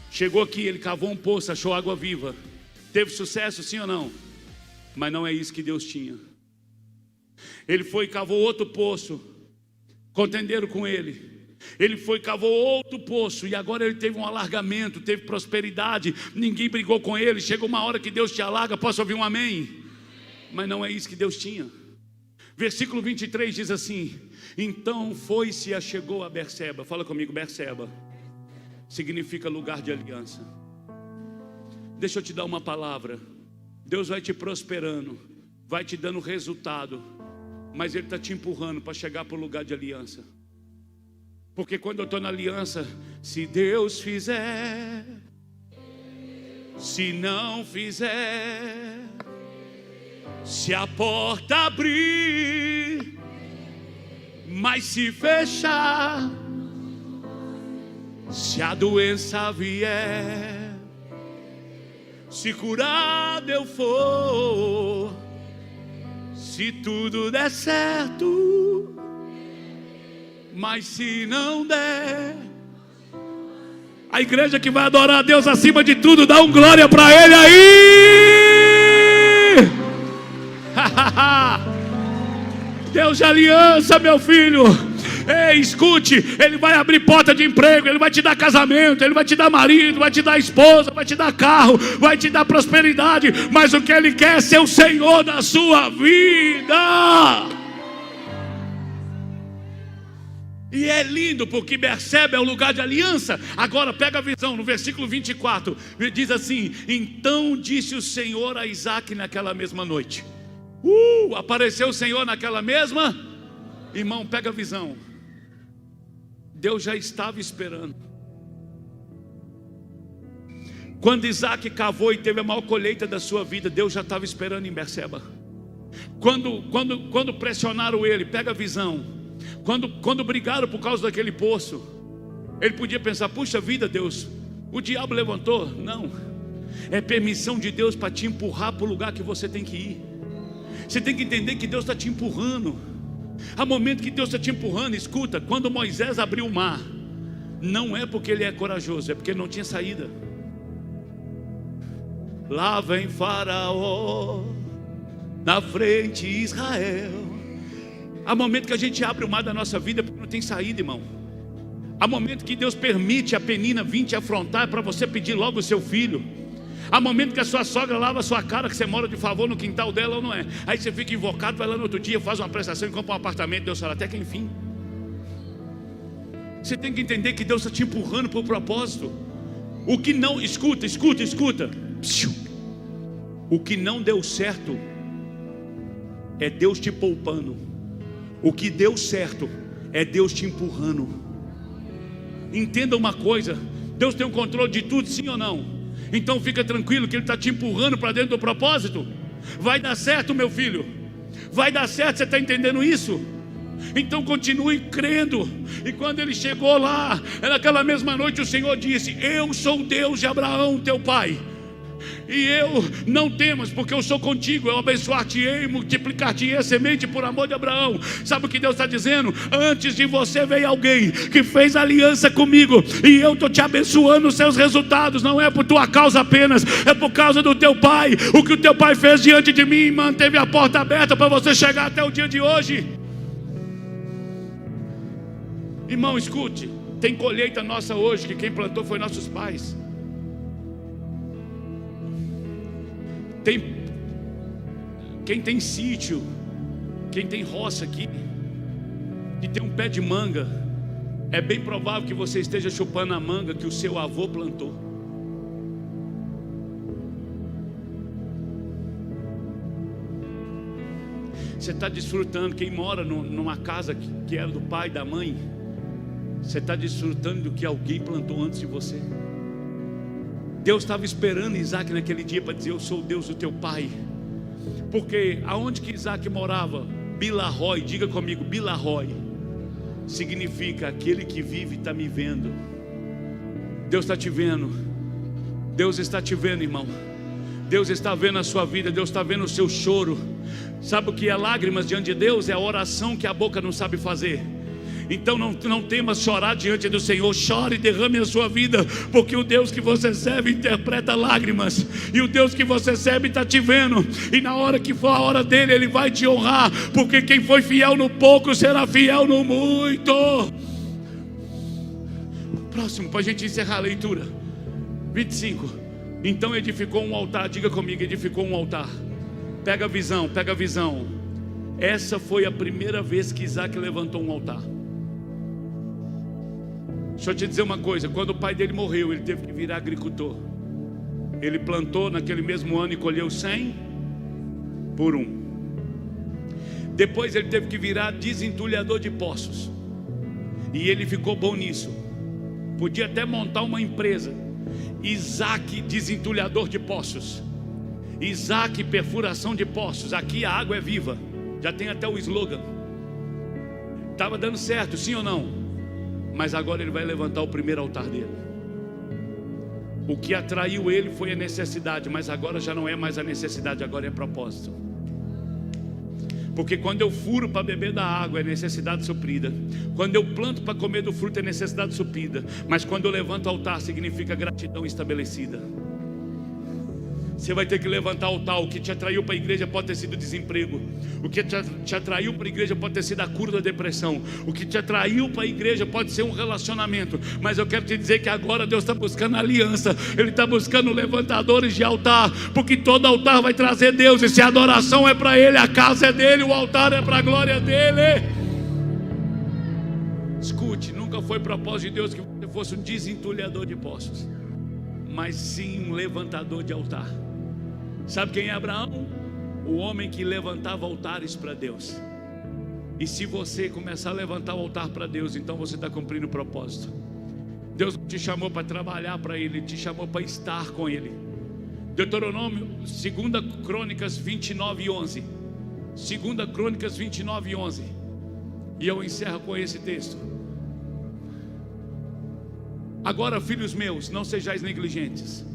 Chegou aqui, ele cavou um poço, achou água viva. Teve sucesso, sim ou não? Mas não é isso que Deus tinha. Ele foi e cavou outro poço. Contenderam com ele. Ele foi e cavou outro poço. E agora ele teve um alargamento, teve prosperidade. Ninguém brigou com ele. Chegou uma hora que Deus te alarga. Posso ouvir um amém? Mas não é isso que Deus tinha. Versículo 23 diz assim: então foi-se e achegou a Berseba. Fala comigo, Berseba significa lugar de aliança. Deixa eu te dar uma palavra. Deus vai te prosperando, vai te dando resultado, mas Ele está te empurrando para chegar para o lugar de aliança. Porque quando eu estou na aliança, se Deus fizer, se não fizer, Se a porta abrir, mas se fechar, se a doença vier, se curado eu for, se tudo der certo, mas se não der, a igreja que vai adorar a Deus acima de tudo, dá um glória para Ele aí. Deus de aliança, meu filho. Ei, escute, Ele vai abrir porta de emprego, Ele vai te dar casamento, Ele vai te dar marido, vai te dar esposa, vai te dar carro, vai te dar prosperidade, mas o que Ele quer é ser o Senhor da sua vida. E é lindo porque Berseba é um lugar de aliança. Agora pega a visão, no versículo 24 diz assim: então disse o Senhor a Isaque naquela mesma noite. Apareceu o Senhor naquela mesma. Irmão, pega a visão. Deus já estava esperando. Quando Isaque cavou e teve a maior colheita da sua vida, Deus já estava esperando em Berseba. Quando pressionaram ele, pega a visão. Quando brigaram por causa daquele poço, ele podia pensar: puxa vida, Deus, o diabo levantou. Não, é permissão de Deus para te empurrar para o lugar que você tem que ir. Você tem que entender que Deus está te empurrando. Há momento que Deus está te empurrando. Escuta, quando Moisés abriu o mar, não é porque ele é corajoso, é porque ele não tinha saída. Lá vem Faraó, na frente Israel. Há momento que a gente abre o mar da nossa vida porque não tem saída, irmão. Há momento que Deus permite a Penina vir te afrontar para você pedir logo o seu filho. Há momento que a sua sogra lava a sua cara, que você mora de favor no quintal dela ou não é. Aí você fica invocado, vai lá no outro dia, faz uma prestação e compra um apartamento. Deus fala: até que enfim. Você tem que entender que Deus está te empurrando para o propósito. O que não, escuta. O que não deu certo é Deus te poupando. O que deu certo é Deus te empurrando. Entenda uma coisa: Deus tem o controle de tudo, sim ou não? Então fica tranquilo que Ele está te empurrando para dentro do propósito. Vai dar certo, meu filho. Vai dar certo, você está entendendo isso? Então continue crendo. E quando ele chegou lá, naquela mesma noite, o Senhor disse: eu sou o Deus de Abraão, teu pai, e eu não temas, porque eu sou contigo. Eu abençoar-te-ei, multiplicar-te-ei a semente por amor de Abraão. Sabe o que Deus está dizendo? Antes de você veio alguém que fez aliança comigo, e eu estou te abençoando os seus resultados. Não é por tua causa apenas, é por causa do teu pai. O que o teu pai fez diante de mim, manteve a porta aberta para você chegar até o dia de hoje. Irmão, escute, tem colheita nossa hoje, que quem plantou foi nossos pais. Quem tem sítio, quem tem roça aqui, que tem um pé de manga, é bem provável que você esteja chupando a manga que o seu avô plantou. Você está desfrutando, quem mora numa casa que era do pai, da mãe, você está desfrutando do que alguém plantou antes de você. Deus estava esperando Isaque naquele dia para dizer: eu sou o Deus do teu pai. Porque aonde que Isaque morava? Bilarrói, diga comigo, Bilarrói significa aquele que vive está me vendo. Deus está te vendo. Deus está te vendo, irmão. Deus está vendo a sua vida. Deus está vendo o seu choro. Sabe o que é lágrimas diante de Deus? É a oração que a boca não sabe fazer. Então não temas chorar diante do Senhor. Chore e derrame a sua vida, porque o Deus que você serve interpreta lágrimas. E o Deus que você serve está te vendo. E na hora que for a hora dele, Ele vai te honrar. Porque quem foi fiel no pouco será fiel no muito. Próximo, para a gente encerrar a leitura. 25. Então edificou um altar. Diga comigo, edificou um altar. Pega a visão, pega a visão. Essa foi a primeira vez que Isaque levantou um altar. Deixa eu te dizer uma coisa: quando o pai dele morreu, ele teve que virar agricultor. Ele plantou naquele mesmo ano e colheu 100 por 1. Depois ele teve que virar desentulhador de poços. E ele ficou bom nisso. Podia até montar uma empresa, Isaque desentulhador de poços. Isaac, perfuração de poços. Aqui a água é viva. Já tem até o slogan. Estava dando certo, sim ou não? Mas agora ele vai levantar o primeiro altar dele. O que atraiu ele foi a necessidade, mas agora já não é mais a necessidade, agora é propósito. Porque quando eu furo para beber da água é necessidade suprida. Quando eu planto para comer do fruto é necessidade suprida. Mas quando eu levanto o altar significa gratidão estabelecida. Você vai ter que levantar o altar. O que te atraiu para a igreja pode ter sido desemprego. O que te atraiu para a igreja pode ter sido a cura da depressão. O que te atraiu para a igreja pode ser um relacionamento. Mas eu quero te dizer que agora Deus está buscando aliança. Ele está buscando levantadores de altar. Porque todo altar vai trazer Deus. E se a adoração é para Ele, a casa é dele, o altar é para a glória dele. Escute, nunca foi propósito de Deus que você fosse um desentulhador de poços, mas sim um levantador de altar. Sabe quem é Abraão? O homem que levantava altares para Deus. E se você começar a levantar o altar para Deus, então você está cumprindo o propósito. Deus não te chamou para trabalhar para Ele, Ele te chamou para estar com Ele. Deuteronômio, 2 Crônicas 29:11. 2 Crônicas 29:11. E eu encerro com esse texto. Agora, filhos meus, não sejais negligentes,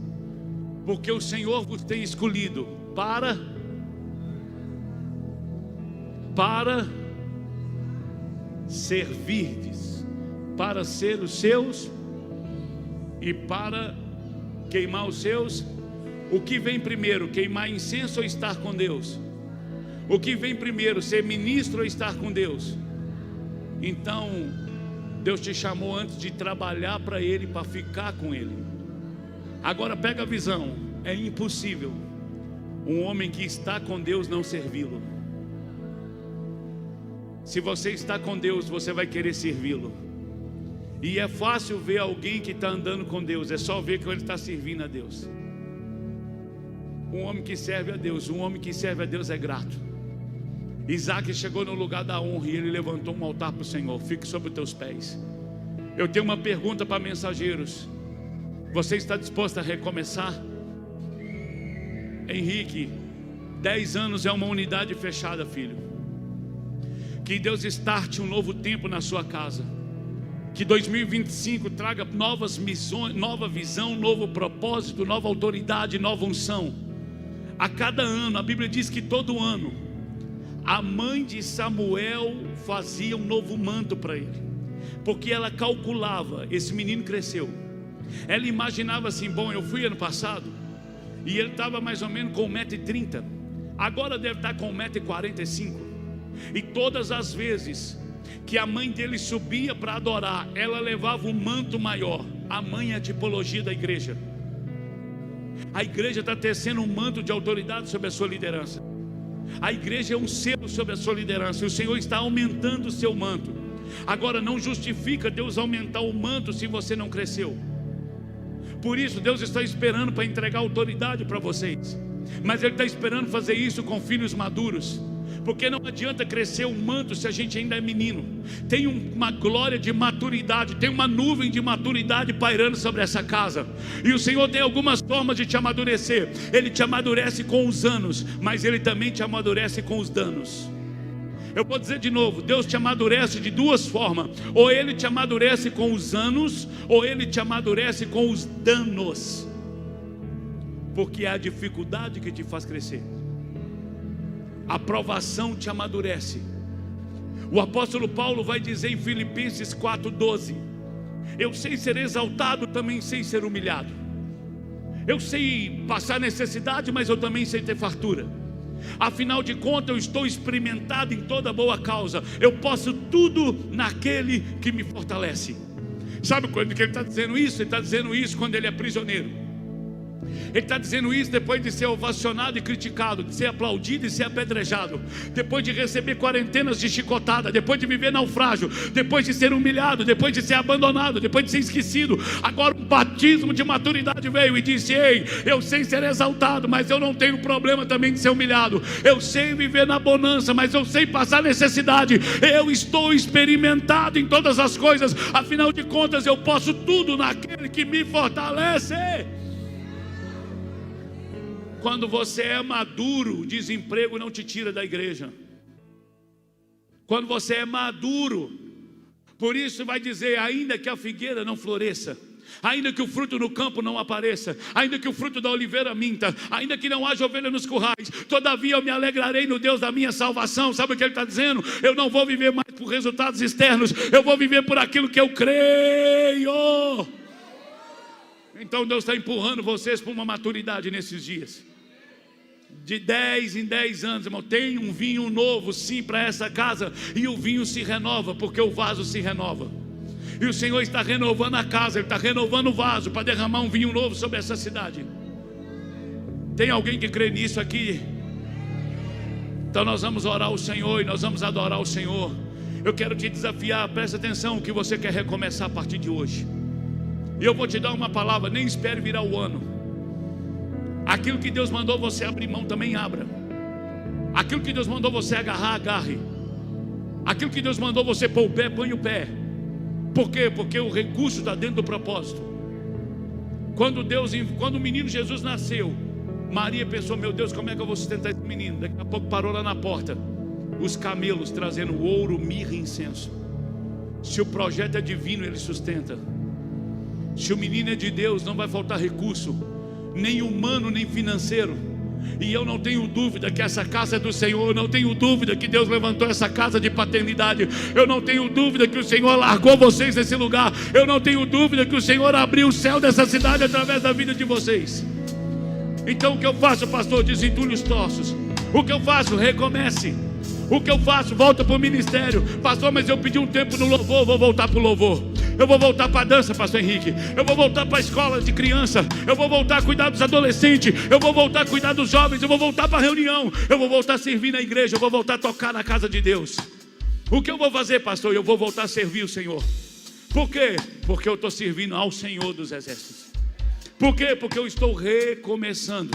porque o Senhor vos tem escolhido para servirdes, para ser os seus e para queimar os seus. O que vem primeiro, queimar incenso ou estar com Deus? O que vem primeiro, ser ministro ou estar com Deus? Então Deus te chamou antes de trabalhar para Ele, para ficar com Ele. Agora pega a visão. É impossível um homem que está com Deus não servi-lo. Se você está com Deus, você vai querer servi-lo. E é fácil ver alguém que está andando com Deus. É só ver que ele está servindo a Deus. Um homem que serve a Deus, um homem que serve a Deus é grato. Isaac chegou no lugar da honra e ele levantou um altar para o Senhor. Fique sobre os teus pés. Eu tenho uma pergunta para mensageiros. Você está disposto a recomeçar? Henrique, 10 anos é uma unidade fechada, filho. Que Deus starte um novo tempo na sua casa. Que 2025 traga novas missões, nova visão, novo propósito, nova autoridade, nova unção. A cada ano, a Bíblia diz que todo ano a mãe de Samuel fazia um novo manto para ele, porque ela calculava, esse menino cresceu. Ela imaginava assim, bom, eu fui ano passado e ele estava mais ou menos com 1,30 m, agora deve estar com 1,45 m. E todas as vezes que a mãe dele subia para adorar, ela levava um manto maior. A mãe é a tipologia da igreja. A igreja está tecendo um manto de autoridade sobre a sua liderança. A igreja é um selo sobre a sua liderança. E o Senhor está aumentando o seu manto. Agora, não justifica Deus aumentar o manto se você não cresceu. Por isso Deus está esperando para entregar autoridade para vocês. Mas Ele está esperando fazer isso com filhos maduros. Porque não adianta crescer um manto se a gente ainda é menino. Tem uma glória de maturidade, tem uma nuvem de maturidade pairando sobre essa casa. E o Senhor tem algumas formas de te amadurecer. Ele te amadurece com os anos, mas Ele também te amadurece com os danos. Eu vou dizer de novo, Deus te amadurece de duas formas. Ou Ele te amadurece com os anos, ou Ele te amadurece com os danos. Porque é a dificuldade que te faz crescer. A provação te amadurece. O apóstolo Paulo vai dizer em Filipenses 4:12: eu sei ser exaltado, também sei ser humilhado. Eu sei passar necessidade, mas eu também sei ter fartura. Afinal de contas, eu estou experimentado em toda boa causa. Eu posso tudo naquele que me fortalece. Sabe quando que ele está dizendo isso? Ele está dizendo isso quando ele é prisioneiro. Ele está dizendo isso depois de ser ovacionado e criticado, de ser aplaudido e ser apedrejado, depois de receber quarentenas de chicotada, depois de viver naufrágio, depois de ser humilhado, depois de ser abandonado, depois de ser esquecido. Agora um batismo de maturidade veio e disse: ei, eu sei ser exaltado, mas eu não tenho problema também de ser humilhado. Eu sei viver na bonança, mas eu sei passar necessidade. Eu estou experimentado em todas as coisas. Afinal de contas, eu posso tudo naquele que me fortalece. Quando você é maduro, o desemprego não te tira da igreja. Quando você é maduro, por isso vai dizer: ainda que a figueira não floresça, ainda que o fruto no campo não apareça, ainda que o fruto da oliveira minta, ainda que não haja ovelha nos currais, todavia eu me alegrarei no Deus da minha salvação. Sabe o que ele está dizendo? Eu não vou viver mais por resultados externos, eu vou viver por aquilo que eu creio. Então Deus está empurrando vocês para uma maturidade nesses dias. De 10 em 10 anos, irmão, tem um vinho novo sim para essa casa, e o vinho se renova, porque o vaso se renova. E o Senhor está renovando a casa, Ele está renovando o vaso para derramar um vinho novo sobre essa cidade. Tem alguém que crê nisso aqui? Então nós vamos orar ao Senhor e nós vamos adorar o Senhor. Eu quero te desafiar, presta atenção, o que você quer recomeçar a partir de hoje. E eu vou te dar uma palavra: nem espere virar o ano. Aquilo que Deus mandou você abrir mão, também abra. Aquilo que Deus mandou você agarrar, agarre. Aquilo que Deus mandou você pôr o pé, põe o pé. Por quê? Porque o recurso está dentro do propósito. Quando o menino Jesus nasceu, Maria pensou: meu Deus, como é que eu vou sustentar esse menino? Daqui a pouco parou lá na porta os camelos trazendo ouro, mirra e incenso. Se o projeto é divino, ele sustenta. Se o menino é de Deus, não vai faltar recurso, nem humano, nem financeiro. E eu não tenho dúvida que essa casa é do Senhor. Eu não tenho dúvida que Deus levantou essa casa de paternidade. Eu não tenho dúvida que o Senhor largou vocês nesse lugar. Eu não tenho dúvida que o Senhor abriu o céu dessa cidade através da vida de vocês. Então o que eu faço, pastor? Desentulhe os tossos. O que eu faço? Recomece. O que eu faço? Volta para o ministério. Pastor, mas eu pedi um tempo no louvor. Vou voltar para o louvor. Eu vou voltar para a dança, pastor Henrique. Eu vou voltar para a escola de criança. Eu vou voltar a cuidar dos adolescentes. Eu vou voltar a cuidar dos jovens. Eu vou voltar para a reunião. Eu vou voltar a servir na igreja. Eu vou voltar a tocar na casa de Deus. O que eu vou fazer, pastor? Eu vou voltar a servir o Senhor. Por quê? Porque eu estou servindo ao Senhor dos exércitos. Por quê? Porque eu estou recomeçando.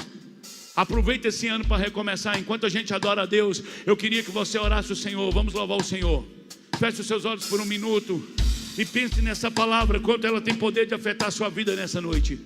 Aproveita esse ano para recomeçar. Enquanto a gente adora a Deus, eu queria que você orasse o Senhor. Vamos louvar o Senhor. Feche os seus olhos por um minuto e pense nessa palavra, quanto ela tem poder de afetar a sua vida nessa noite.